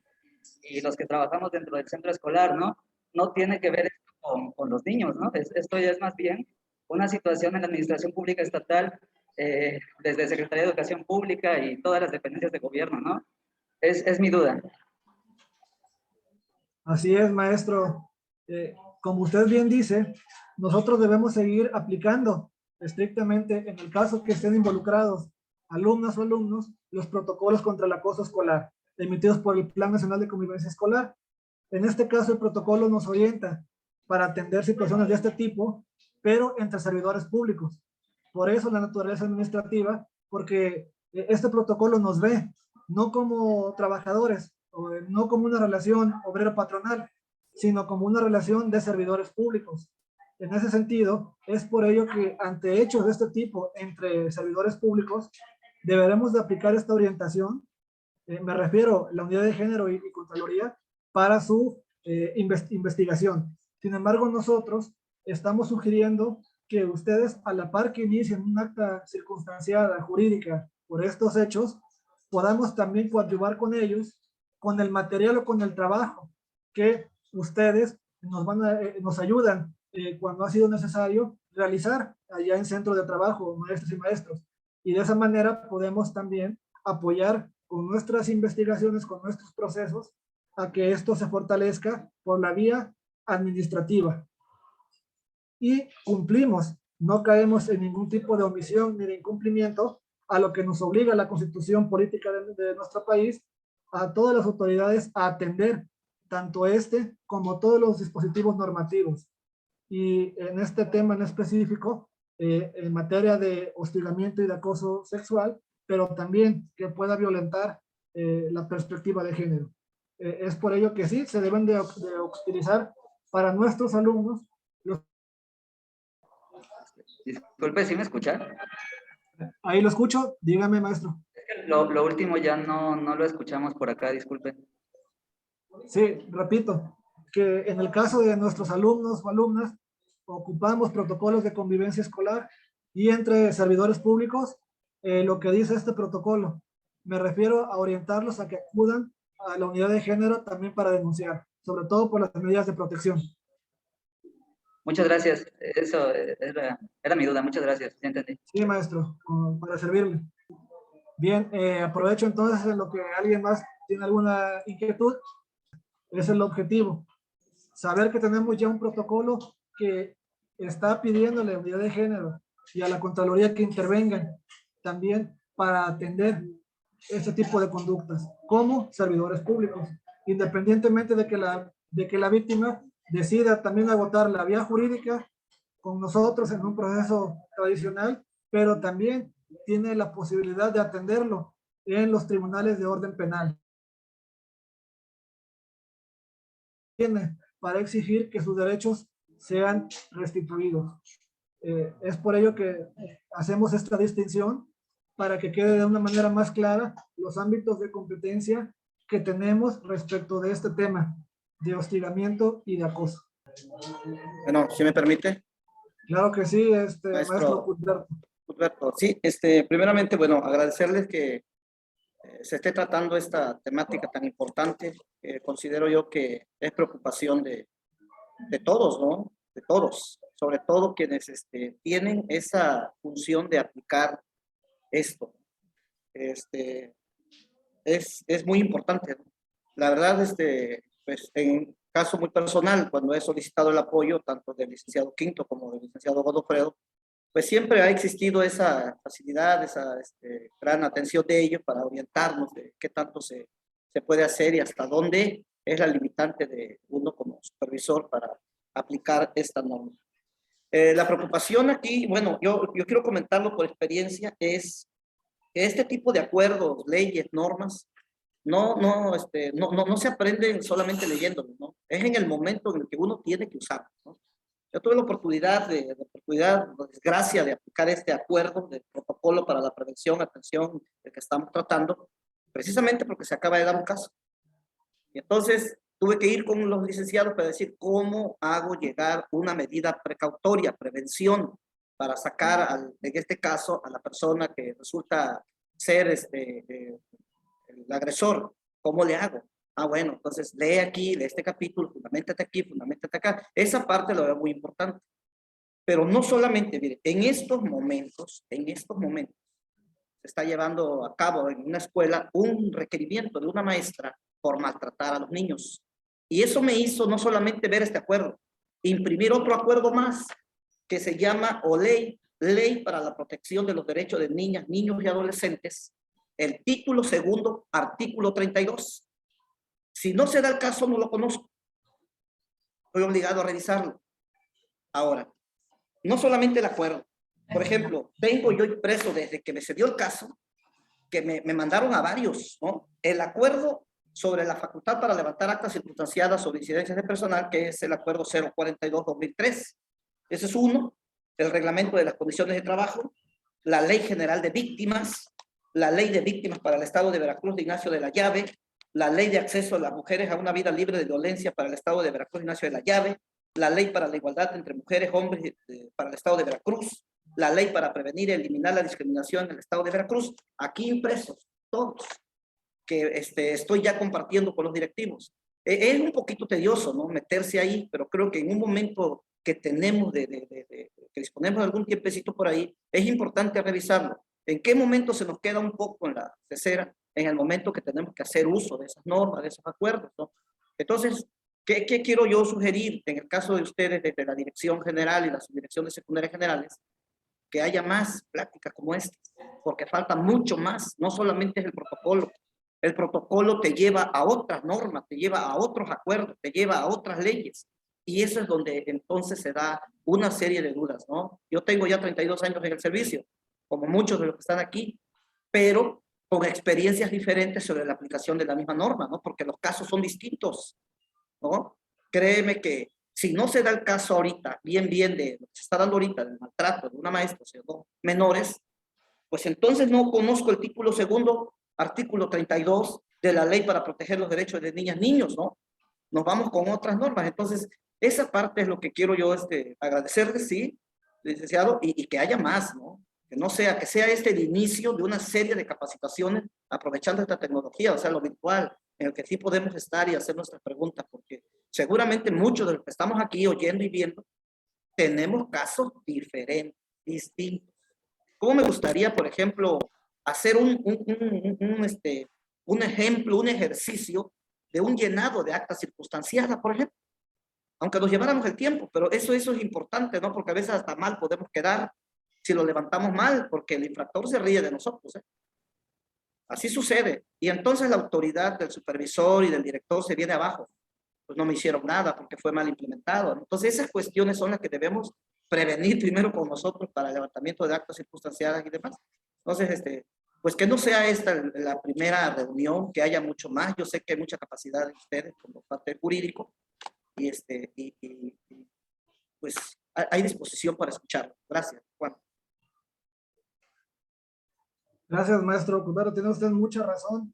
[SPEAKER 8] y los que trabajamos dentro del centro escolar, ¿no? No tiene que ver esto con los niños, ¿no? Esto ya es más bien una situación en la administración pública estatal, desde Secretaría de Educación Pública y todas las dependencias de gobierno, ¿no? Es mi duda.
[SPEAKER 5] Así es, maestro. Como usted bien dice, nosotros debemos seguir aplicando estrictamente, en el caso que estén involucrados alumnas o alumnos, los protocolos contra el acoso escolar, emitidos por el Plan Nacional de Convivencia Escolar. En este caso, el protocolo nos orienta para atender situaciones de este tipo, pero entre servidores públicos. Por eso la naturaleza administrativa, porque este protocolo nos ve no como trabajadores, no como una relación obrero-patronal, sino como una relación de servidores públicos. En ese sentido, es por ello que ante hechos de este tipo entre servidores públicos, deberemos de aplicar esta orientación, me refiero a la unidad de género y Contraloría, para su investigación. Sin embargo, nosotros estamos sugiriendo que ustedes, a la par que inicien un acta circunstanciada jurídica por estos hechos, podamos también coadyuvar con ellos, con el material o con el trabajo que ustedes nos ayudan cuando ha sido necesario realizar allá en centro de trabajo, maestros y maestros. Y de esa manera podemos también apoyar con nuestras investigaciones, con nuestros procesos, a que esto se fortalezca por la vía administrativa. Y cumplimos, no caemos en ningún tipo de omisión ni de incumplimiento a lo que nos obliga la Constitución Política de nuestro país, a todas las autoridades a atender tanto este como todos los dispositivos normativos. Y en este tema en específico, en materia de hostigamiento y de acoso sexual, pero también que pueda violentar la perspectiva de género. Es por ello que sí, se deben de utilizar para nuestros alumnos.
[SPEAKER 8] Disculpe, ¿sí me escucha?
[SPEAKER 5] Ahí lo escucho, dígame, maestro.
[SPEAKER 8] Lo último ya no lo escuchamos por acá, disculpe.
[SPEAKER 5] Sí, repito, que en el caso de nuestros alumnos o alumnas, ocupamos protocolos de convivencia escolar y entre servidores públicos, lo que dice este protocolo. Me refiero a orientarlos a que acudan a la unidad de género también para denunciar, sobre todo por las medidas de protección.
[SPEAKER 8] Muchas gracias. Eso era mi duda. Muchas gracias. Ya entendí.
[SPEAKER 5] Sí, maestro, para servirle. Bien, aprovecho entonces en lo que alguien más tiene alguna inquietud. Ese es el objetivo. Saber que tenemos ya un protocolo que está pidiendo la unidad de género y a la Contraloría que intervengan también para atender este tipo de conductas como servidores públicos, independientemente de que la víctima decida también agotar la vía jurídica con nosotros en un proceso tradicional, pero también tiene la posibilidad de atenderlo en los tribunales de orden penal. Tiene para exigir que sus derechos sean restituidos. Es por ello que hacemos esta distinción para que quede de una manera más clara los ámbitos de competencia que tenemos respecto de este tema de hostigamiento y de acoso.
[SPEAKER 9] Bueno, si me permite.
[SPEAKER 5] Claro que sí, maestro
[SPEAKER 9] Maestro
[SPEAKER 5] Cuthberto.
[SPEAKER 9] Cuthberto, sí, primeramente, bueno, agradecerles que se esté tratando esta temática tan importante. Considero yo que es preocupación de todos, ¿no? De todos, sobre todo quienes tienen esa función de aplicar esto. Es muy importante, ¿no? La verdad, pues en caso muy personal, cuando he solicitado el apoyo tanto del licenciado Quinto como del licenciado Godofredo, pues siempre ha existido esa facilidad, esa gran atención de ellos para orientarnos de qué tanto se puede hacer y hasta dónde es la limitante de uno como supervisor para aplicar esta norma. La preocupación aquí, bueno, yo quiero comentarlo por experiencia, es que este tipo de acuerdos, leyes, normas, no se aprenden solamente leyéndolos, ¿no? Es en el momento en el que uno tiene que usarlo, ¿no? Yo tuve la oportunidad, la desgracia de aplicar este acuerdo de protocolo para la prevención, atención, del que estamos tratando, precisamente porque se acaba de dar un caso. Y entonces tuve que ir con los licenciados para decir cómo hago llegar una medida precautoria, prevención, para sacar, en este caso, a la persona que resulta ser el agresor. ¿Cómo le hago? Ah, bueno, entonces lee aquí, lee este capítulo, fundamentate aquí, fundamentate acá. Esa parte lo veo muy importante. Pero no solamente, mire, en estos momentos, se está llevando a cabo en una escuela un requerimiento de una maestra por maltratar a los niños. Y eso me hizo no solamente ver este acuerdo, imprimir otro acuerdo más que se llama Ley para la Protección de los Derechos de Niñas, Niños y Adolescentes, el título segundo, artículo 32. Si no se da el caso, no lo conozco. Estoy obligado a revisarlo. Ahora, no solamente el acuerdo. Por ejemplo, tengo yo impreso desde que me se dio el caso, que me mandaron a varios, ¿no? El acuerdo sobre la facultad para levantar actas circunstanciadas sobre incidencias de personal, que es el acuerdo 042-2003. Ese es uno. El reglamento de las condiciones de trabajo, la ley general de víctimas, la ley de víctimas para el estado de Veracruz de Ignacio de la Llave, la ley de acceso de las mujeres a una vida libre de violencia para el estado de Veracruz de Ignacio de la Llave, la ley para la igualdad entre mujeres y hombres para el estado de Veracruz, la ley para prevenir y eliminar la discriminación en el estado de Veracruz, aquí impresos, todos, que estoy ya compartiendo con los directivos. Es un poquito tedioso, ¿no? Meterse ahí, pero creo que en un momento que tenemos que disponemos de algún tiempecito por ahí, es importante revisarlo. ¿En qué momento se nos queda un poco en la cesera? En el momento que tenemos que hacer uso de esas normas, de esos acuerdos, ¿no? Entonces, ¿qué quiero yo sugerir en el caso de ustedes desde la Dirección General y la Subdirección de Secundarias Generales? Que haya más pláticas como esta, porque falta mucho más, no solamente es el protocolo. El protocolo te lleva a otras normas, te lleva a otros acuerdos, te lleva a otras leyes. Y eso es donde entonces se da una serie de dudas, ¿no? Yo tengo ya 32 años en el servicio, como muchos de los que están aquí, pero con experiencias diferentes sobre la aplicación de la misma norma, ¿no? Porque los casos son distintos, ¿no? Créeme que si no se da el caso ahorita, bien de lo que se está dando ahorita, del maltrato de una maestra, o sea, no, menores, pues entonces no conozco el título segundo, artículo 32 de la ley para proteger los derechos de niñas, niños, ¿no? Nos vamos con otras normas. Entonces, esa parte es lo que quiero yo agradecerles, sí, licenciado, y que haya más, ¿no? Que sea el inicio de una serie de capacitaciones aprovechando esta tecnología, o sea, lo virtual, en el que sí podemos estar y hacer nuestras preguntas, porque seguramente muchos de los que estamos aquí oyendo y viendo, tenemos casos diferentes, distintos. ¿Cómo me gustaría, por ejemplo, hacer un ejemplo, un ejercicio de un llenado de actas circunstanciadas, por ejemplo? Aunque nos lleváramos el tiempo, pero eso es importante, ¿no? Porque a veces hasta mal podemos quedar si lo levantamos mal, porque el infractor se ríe de nosotros, ¿eh? Así sucede. Y entonces la autoridad del supervisor y del director se viene abajo. Pues no me hicieron nada porque fue mal implementado, ¿no? Entonces esas cuestiones son las que debemos prevenir primero con nosotros para el levantamiento de actas circunstanciadas y demás. Entonces, pues que no sea esta la primera reunión, que haya mucho más. Yo sé que hay mucha capacidad de ustedes como parte jurídico y, pues hay disposición para escucharlo. Gracias, Juan.
[SPEAKER 5] Gracias, maestro Cuthberto. Tiene usted mucha razón.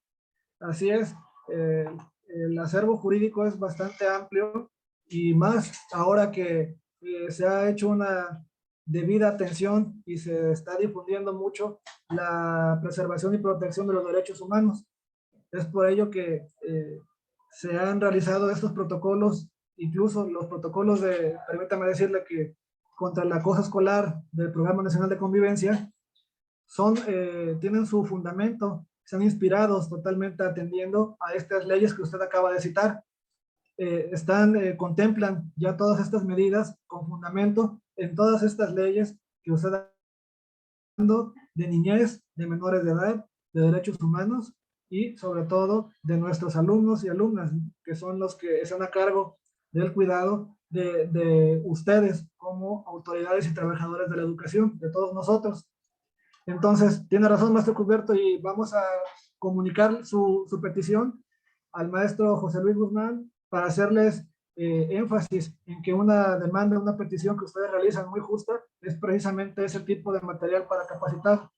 [SPEAKER 5] Así es. El acervo jurídico es bastante amplio y más ahora que se ha hecho una debida atención y se está difundiendo mucho la preservación y protección de los derechos humanos. Es por ello que se han realizado estos protocolos, incluso los protocolos permítame decirle que contra el acoso escolar del Programa Nacional de Convivencia, tienen su fundamento, se han inspirado totalmente atendiendo a estas leyes que usted acaba de citar. Contemplan ya todas estas medidas con fundamento en todas estas leyes que usted ha hablado de niñez, de menores de edad, de derechos humanos y sobre todo de nuestros alumnos y alumnas, que son los que están a cargo del cuidado de ustedes como autoridades y trabajadores de la educación, de todos nosotros. Entonces, tiene razón, maestro Cusberto, y vamos a comunicar su petición al maestro José Luis Guzmán para hacerles énfasis en que una demanda, una petición que ustedes realizan muy justa, es precisamente ese tipo de material para capacitar.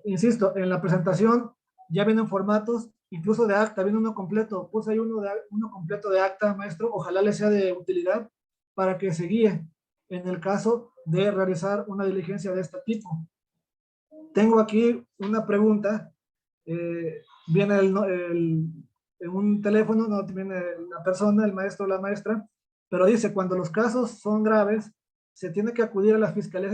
[SPEAKER 5] Insisto, en la presentación ya vienen formatos, incluso de acta, viene uno completo, puse ahí uno completo de acta, maestro, ojalá les sea de utilidad para que se guíe en el caso de realizar una diligencia de este tipo. Tengo aquí una pregunta, viene en un teléfono, no viene la persona, el maestro o la maestra, pero dice, cuando los casos son graves, se tiene que acudir a las fiscalías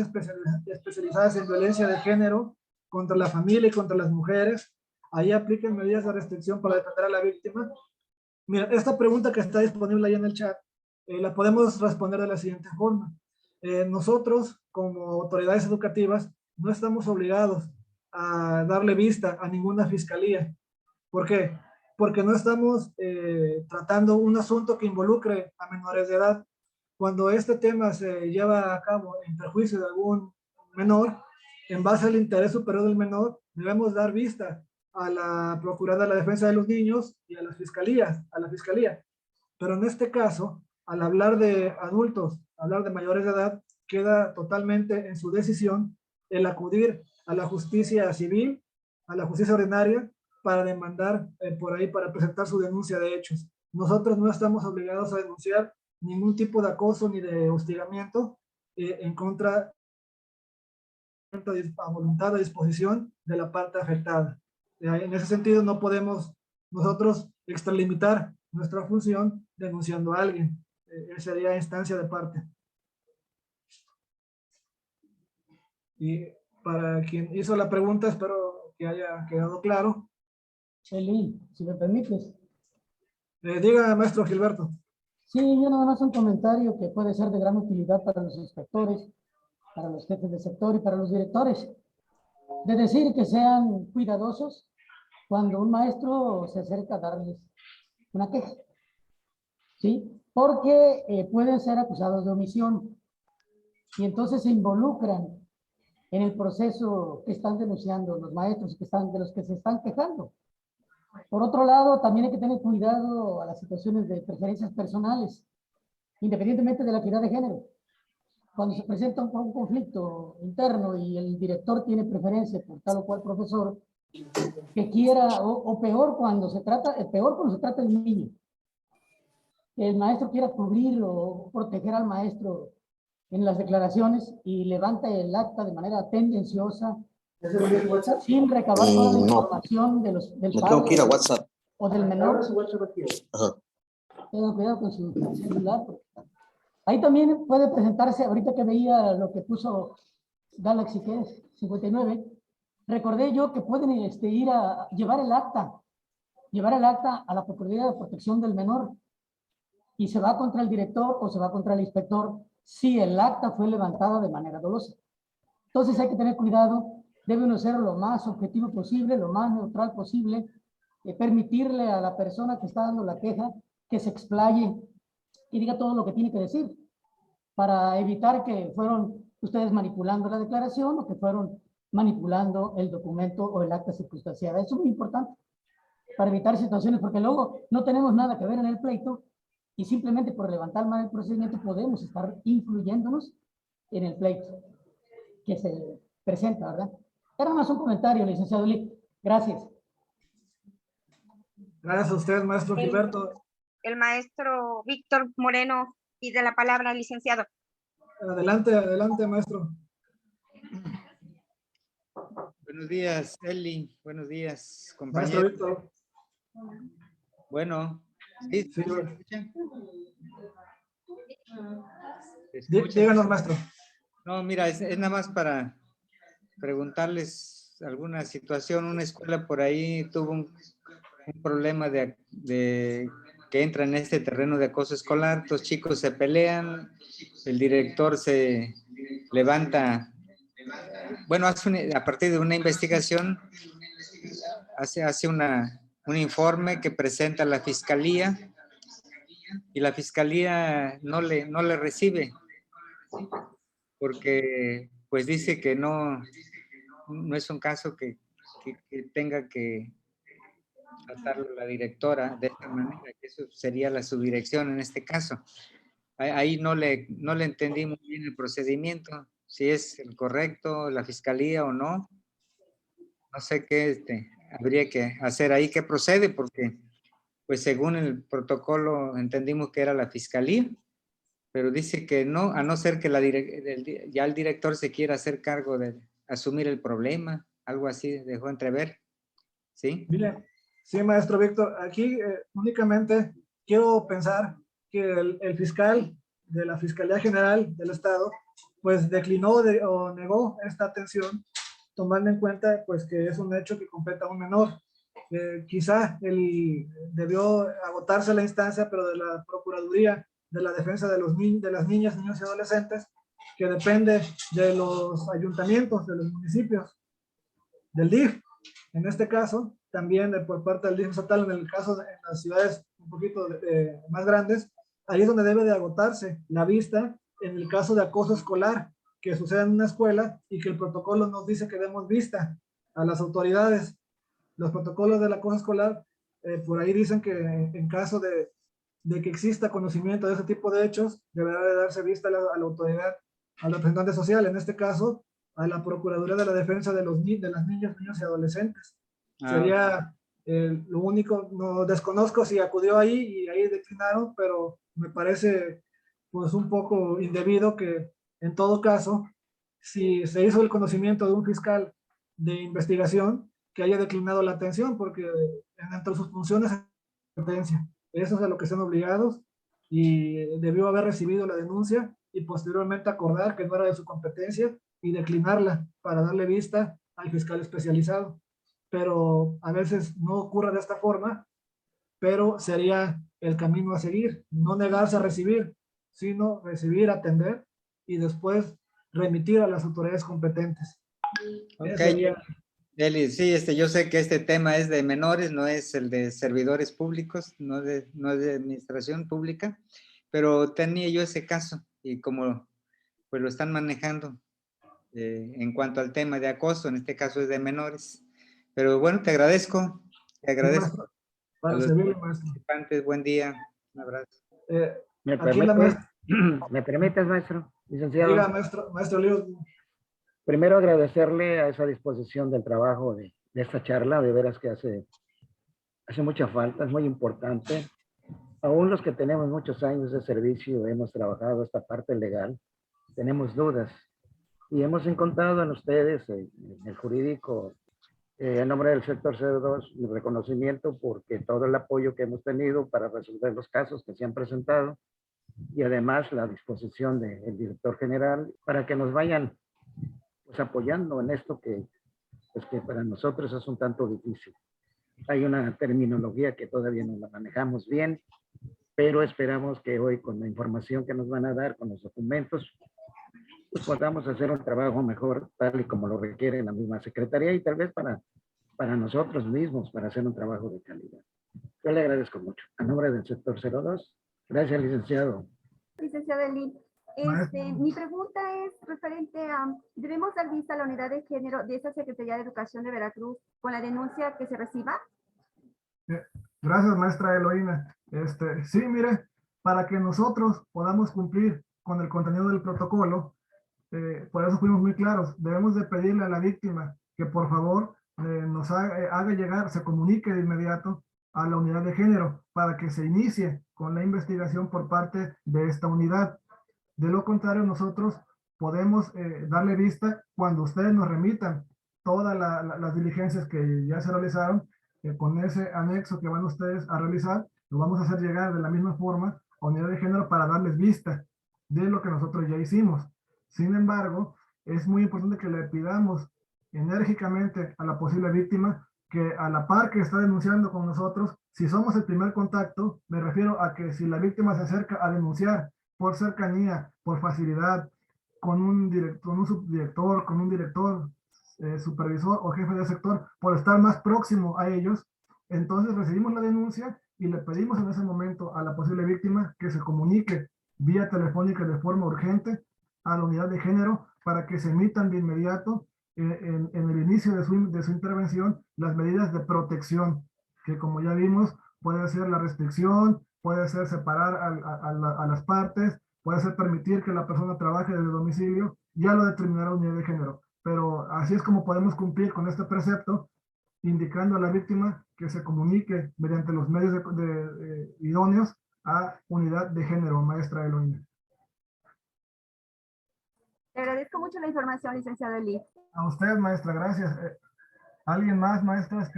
[SPEAKER 5] especializadas en violencia de género contra la familia y contra las mujeres. Ahí apliquen medidas de restricción para defender a la víctima. Mira, esta pregunta que está disponible ahí en el chat, la podemos responder de la siguiente forma. Nosotros, como autoridades educativas, no estamos obligados a darle vista a ninguna fiscalía. ¿Por qué? Porque no estamos tratando un asunto que involucre a menores de edad. Cuando este tema se lleva a cabo en perjuicio de algún menor, en base al interés superior del menor, debemos dar vista a la Procuraduría de la Defensa de los Niños y a la Fiscalía. Pero en este caso, al hablar de adultos, hablar de mayores de edad, queda totalmente en su decisión el acudir a la justicia civil, a la justicia ordinaria, para demandar por ahí, para presentar su denuncia de hechos. Nosotros no estamos obligados a denunciar ningún tipo de acoso ni de hostigamiento en contra a voluntad o disposición de la parte afectada. En ese sentido, no podemos nosotros extralimitar nuestra función denunciando a alguien. Sería instancia de parte. Y para quien hizo la pregunta, espero que haya quedado claro.
[SPEAKER 10] Eli, si me permites.
[SPEAKER 5] Diga, maestro Gilberto.
[SPEAKER 10] Sí, yo nada más un comentario que puede ser de gran utilidad para los inspectores, para los jefes de sector y para los directores. De decir que sean cuidadosos cuando un maestro se acerca a darles una queja. ¿Sí? Porque pueden ser acusados de omisión y entonces se involucran en el proceso que están denunciando los maestros de los que se están quejando. Por otro lado, también hay que tener cuidado a las situaciones de preferencias personales, independientemente de la equidad de género. Cuando se presenta un conflicto interno y el director tiene preferencia por tal o cual profesor, que quiera, o peor cuando se trata de un niño, que el maestro quiera cubrir o proteger al maestro en las declaraciones y levanta el acta de manera tendenciosa, sin recabar toda la información del
[SPEAKER 9] tengo que ir a WhatsApp.
[SPEAKER 10] O del menor.
[SPEAKER 9] Ajá.
[SPEAKER 10] Tengan cuidado con su celular. Ahí también puede presentarse, ahorita que veía lo que puso Galaxy, que es 59, recordé yo que pueden ir a llevar el acta a la Procuraduría de Protección del Menor y se va contra el director o se va contra el inspector si el acta fue levantada de manera dolosa. Entonces hay que tener cuidado, debe uno ser lo más objetivo posible, lo más neutral posible, permitirle a la persona que está dando la queja que se explaye y diga todo lo que tiene que decir, para evitar que fueron ustedes manipulando la declaración o que fueron manipulando el documento o el acta circunstanciada. Eso es muy importante para evitar situaciones, porque luego no tenemos nada que ver en el pleito y simplemente por levantar mal el procedimiento podemos estar influyéndonos en el pleito que se presenta, ¿verdad? Era más un comentario, licenciado Lee. Gracias.
[SPEAKER 5] Gracias a usted, maestro Gilberto.
[SPEAKER 11] El maestro Víctor Moreno pide la palabra, licenciado.
[SPEAKER 5] Adelante, adelante, maestro.
[SPEAKER 11] Buenos días, Eli. Buenos días,
[SPEAKER 5] Maestro
[SPEAKER 11] compañeros.
[SPEAKER 5] Víctor.
[SPEAKER 11] Bueno, ¿sí?
[SPEAKER 5] Sí,
[SPEAKER 11] ¿Se escucha? ¿Se escucha?
[SPEAKER 5] díganos, maestro.
[SPEAKER 11] No, mira, es nada más para preguntarles alguna situación. Una escuela por ahí tuvo un problema de que entra en este terreno de acoso escolar. Los chicos se pelean, el director se levanta, bueno, a partir de una investigación, hace un informe que presenta a la fiscalía y la fiscalía no le recibe porque pues dice que no es un caso que tenga que tratarlo la directora de esta manera, que eso sería la subdirección en este caso. Ahí no le entendí muy bien el procedimiento, si es el correcto, la fiscalía o no. No sé qué habría que hacer ahí, qué procede, porque pues según el protocolo entendimos que era la fiscalía, pero dice que no, a no ser que ya el director se quiera hacer cargo de asumir el problema, algo así dejó entrever, ¿sí?
[SPEAKER 5] Mire, sí, maestro Víctor, aquí únicamente quiero pensar que el fiscal de la Fiscalía General del Estado, pues declinó o negó esta atención, tomando en cuenta pues que es un hecho que compete a un menor. Quizá debió agotarse la instancia, pero de la Procuraduría de la Defensa de las Niñas, Niños y Adolescentes, que depende de los ayuntamientos, de los municipios, del DIF, en este caso, también por parte del DIF estatal, en el caso de en las ciudades un poquito más grandes, ahí es donde debe de agotarse la vista en el caso de acoso escolar que sucede en una escuela y que el protocolo nos dice que demos vista a las autoridades. Los protocolos del acoso escolar, por ahí dicen que en caso de que exista conocimiento de ese tipo de hechos, deberá de darse vista a la autoridad, al representante social, en este caso, a la Procuraduría de la Defensa de las Niñas, Niños y Adolescentes. Sería lo único, no desconozco si acudió ahí y ahí declinaron, pero me parece pues un poco indebido que en todo caso, si se hizo el conocimiento de un fiscal de investigación, que haya declinado la atención, porque entre sus funciones es competencia. Eso es a lo que están obligados y debió haber recibido la denuncia y posteriormente acordar que no era de su competencia y declinarla para darle vista al fiscal especializado. Pero a veces no ocurre de esta forma, pero sería el camino a seguir, no negarse a recibir, sino recibir, atender y después remitir a las autoridades competentes.
[SPEAKER 11] Ok, Eli, sí, yo sé que este tema es de menores, no es el de servidores públicos, no es de administración pública, pero tenía yo ese caso y como pues lo están manejando en cuanto al tema de acoso, en este caso es de menores. Pero bueno, te agradezco
[SPEAKER 5] para
[SPEAKER 11] a los
[SPEAKER 5] servirle, maestro.
[SPEAKER 11] participantes, buen día, un abrazo.
[SPEAKER 12] ¿Me
[SPEAKER 5] aquí la maestra.
[SPEAKER 12] ¿Me permites, maestro? Licenciado.
[SPEAKER 5] Diga, maestro Lío.
[SPEAKER 12] Primero agradecerle a esa disposición del trabajo de esta charla, de veras que hace mucha falta, es muy importante. Aún los que tenemos muchos años de servicio, hemos trabajado esta parte legal, tenemos dudas y hemos encontrado en ustedes, en el jurídico, en nombre del sector 02, mi reconocimiento porque todo el apoyo que hemos tenido para resolver los casos que se han presentado y además la disposición del director general para que nos vayan pues, apoyando en esto que para nosotros es un tanto difícil. Hay una terminología que todavía no la manejamos bien, pero esperamos que hoy con la información que nos van a dar, con los documentos, pues podamos hacer un trabajo mejor, tal y como lo requiere la misma Secretaría y tal vez para nosotros mismos, para hacer un trabajo de calidad. Yo le agradezco mucho. A nombre del sector 02, gracias, licenciado.
[SPEAKER 4] Licenciado Eli, mi pregunta es referente a, ¿debemos dar vista a la unidad de género de esa Secretaría de Educación de Veracruz con la denuncia que se reciba?
[SPEAKER 1] Gracias, maestra Eloína. Sí, mire, para que nosotros podamos cumplir con el contenido del protocolo, por eso fuimos muy claros, debemos de pedirle a la víctima que por favor nos haga llegar, se comunique de inmediato a la unidad de género para que se inicie con la investigación por parte de esta unidad. De lo contrario, nosotros podemos darle vista cuando ustedes nos remitan todas las diligencias que ya se realizaron, con ese anexo que van ustedes a realizar, lo vamos a hacer llegar de la misma forma a Unidad de Género para darles vista de lo que nosotros ya hicimos. Sin embargo, es muy importante que le pidamos enérgicamente a la posible víctima que a la par que está denunciando con nosotros, si somos el primer contacto, me refiero a que si la víctima se acerca a denunciar por cercanía, por facilidad, con un subdirector, con un director, supervisor o jefe de sector, por estar más próximo a ellos, entonces recibimos la denuncia y le pedimos en ese momento a la posible víctima que se comunique vía telefónica de forma urgente a la Unidad de Género para que se emitan de inmediato en el inicio de su intervención las medidas de protección, que como ya vimos, puede ser la restricción, puede ser separar a las partes, puede ser permitir que la persona trabaje desde domicilio, ya lo determinará la Unidad de Género. Pero así es como podemos cumplir con este precepto, indicando a la víctima que se comunique mediante los medios idóneos a Unidad de Género, maestra Eloína.
[SPEAKER 4] Le agradezco mucho la información, licenciado Eli.
[SPEAKER 1] A usted, maestra, gracias. ¿Alguien más, maestras?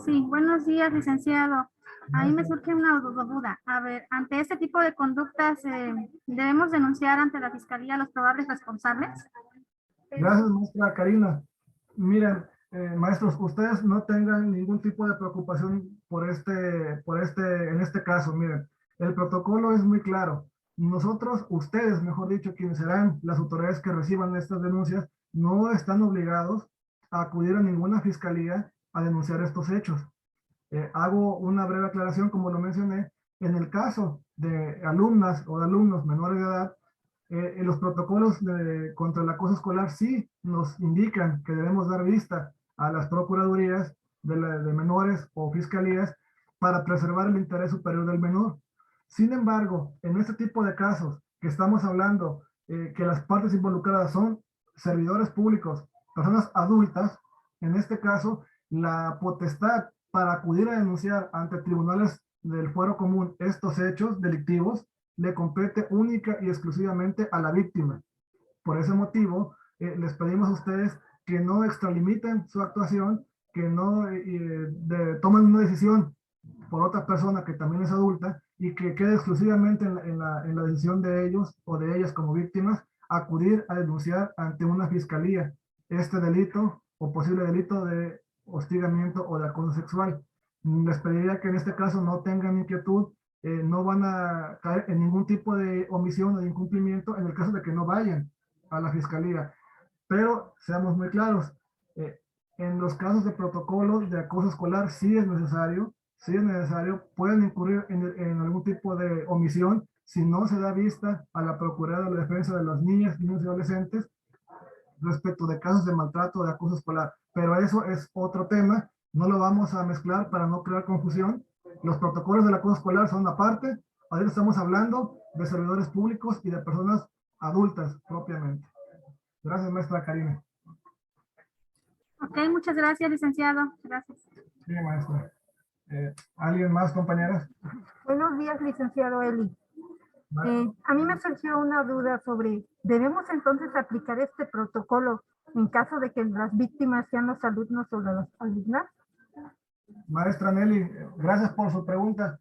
[SPEAKER 13] Sí, buenos días, licenciado. A mí me surge una duda. A ver, ante este tipo de conductas, ¿debemos denunciar ante la Fiscalía a los probables responsables?
[SPEAKER 1] Gracias, maestra Karina. Miren, maestros, ustedes no tengan ningún tipo de preocupación en este caso. Miren, el protocolo es muy claro. Nosotros, ustedes, mejor dicho, quienes serán las autoridades que reciban estas denuncias, no están obligados a acudir a ninguna fiscalía a denunciar estos hechos. Hago una breve aclaración, como lo mencioné, en el caso de alumnas o de alumnos menores de edad, en los protocolos contra el acoso escolar sí nos indican que debemos dar vista a las procuradurías de menores o fiscalías para preservar el interés superior del menor. Sin embargo, en este tipo de casos que estamos hablando, que las partes involucradas son servidores públicos, personas adultas, en este caso, la potestad para acudir a denunciar ante tribunales del fuero común estos hechos delictivos le compete única y exclusivamente a la víctima. Por ese motivo, les pedimos a ustedes que no extralimiten su actuación, que no tomen una decisión por otra persona que también es adulta y que quede exclusivamente en la decisión de ellos o de ellas como víctimas acudir a denunciar ante una fiscalía este delito o posible delito de hostigamiento o de acoso sexual. Les pediría que en este caso no tengan inquietud, no van a caer en ningún tipo de omisión o de incumplimiento en el caso de que no vayan a la fiscalía. Pero seamos muy claros, en los casos de protocolos de acoso escolar sí es necesario, pueden incurrir en algún tipo de omisión si no se da vista a la Procuraduría de la Defensa de las Niñas, Niños y Adolescentes respecto de casos de maltrato o de acoso escolar. Pero eso es otro tema, no lo vamos a mezclar para no crear confusión. Los protocolos del acoso escolar son aparte, ahora estamos hablando de servidores públicos y de personas adultas propiamente. Gracias, maestra Karina.
[SPEAKER 13] Ok, muchas gracias, licenciado. Gracias.
[SPEAKER 1] Sí, maestra. ¿Alguien más, compañeras?
[SPEAKER 14] Buenos días, licenciado Eli. A mí me surgió una duda sobre, ¿debemos entonces aplicar este protocolo en caso de que las víctimas sean los alumnos o las alumnas?
[SPEAKER 1] Maestra Nelly, gracias por su pregunta.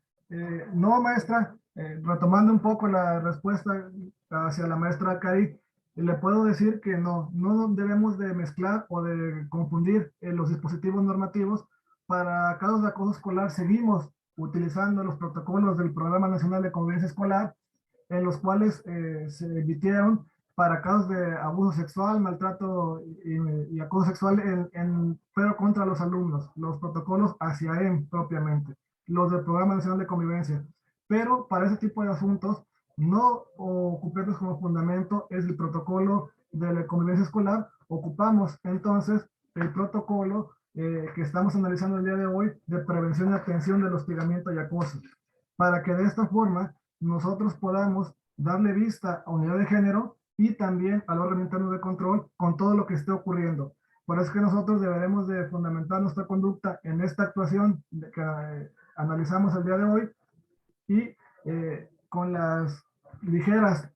[SPEAKER 1] No, maestra, retomando un poco la respuesta hacia la maestra Cari, le puedo decir que no debemos de mezclar o de confundir los dispositivos normativos. Para casos de acoso escolar seguimos utilizando los protocolos del Programa Nacional de Convivencia Escolar, en los cuales se emitieron para casos de abuso sexual, maltrato y acoso sexual, pero contra los alumnos, los protocolos hacia AEM propiamente, los del Programa Nacional de Convivencia. Pero para ese tipo de asuntos, no ocupemos como fundamento es el protocolo de la convivencia escolar, ocupamos entonces el protocolo que estamos analizando el día de hoy de prevención y atención del hostigamiento y acoso, para que de esta forma nosotros podamos darle vista a Unidad de Género y también al órgano interno de control con todo lo que esté ocurriendo. Por eso es que nosotros deberemos de fundamentar nuestra conducta en esta actuación que analizamos el día de hoy y con las ligeras,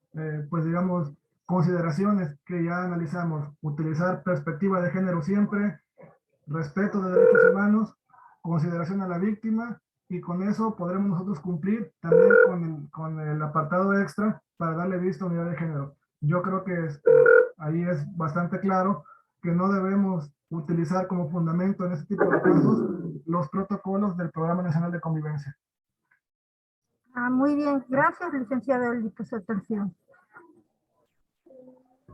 [SPEAKER 1] pues digamos, consideraciones que ya analizamos. Utilizar perspectiva de género siempre, respeto de derechos humanos, consideración a la víctima, y con eso podremos nosotros cumplir también con el apartado extra para darle vista a unidad de género. Yo creo que ahí es bastante claro que no debemos utilizar como fundamento en este tipo de casos los protocolos del Programa Nacional de Convivencia.
[SPEAKER 14] Muy bien, gracias, licenciado Eli, por su atención.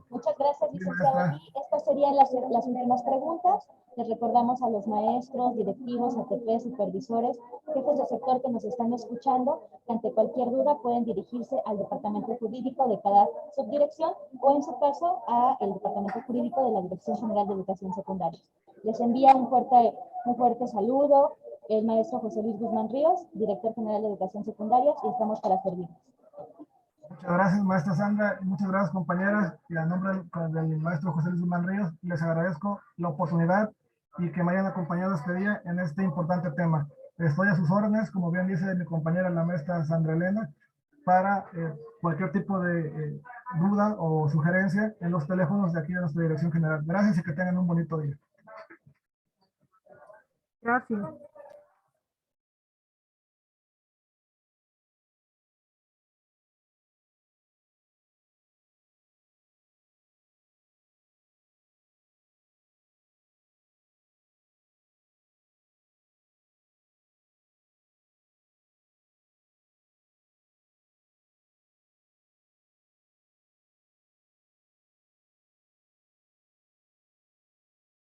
[SPEAKER 2] Muchas gracias, licenciado Eli. Estas serían las últimas preguntas. Les recordamos a los maestros, directivos, ATP, supervisores, jefes de sector que nos están escuchando, que ante cualquier duda pueden dirigirse al departamento jurídico de cada subdirección o, en su caso, al departamento jurídico de la Dirección General de Educación Secundaria. Les envía un fuerte saludo el maestro José Luis Guzmán Ríos, director general de Educación Secundaria, y estamos para servirles.
[SPEAKER 1] Muchas gracias, maestra Sandra, y muchas gracias, compañeras, y a nombre del maestro José Luis Guzmán Ríos, les agradezco la oportunidad y que me hayan acompañado este día en este importante tema. Estoy a sus órdenes, como bien dice mi compañera la maestra Sandra Elena, para cualquier tipo de duda o sugerencia en los teléfonos de aquí de nuestra dirección general. Gracias y que tengan un bonito día.
[SPEAKER 14] Gracias.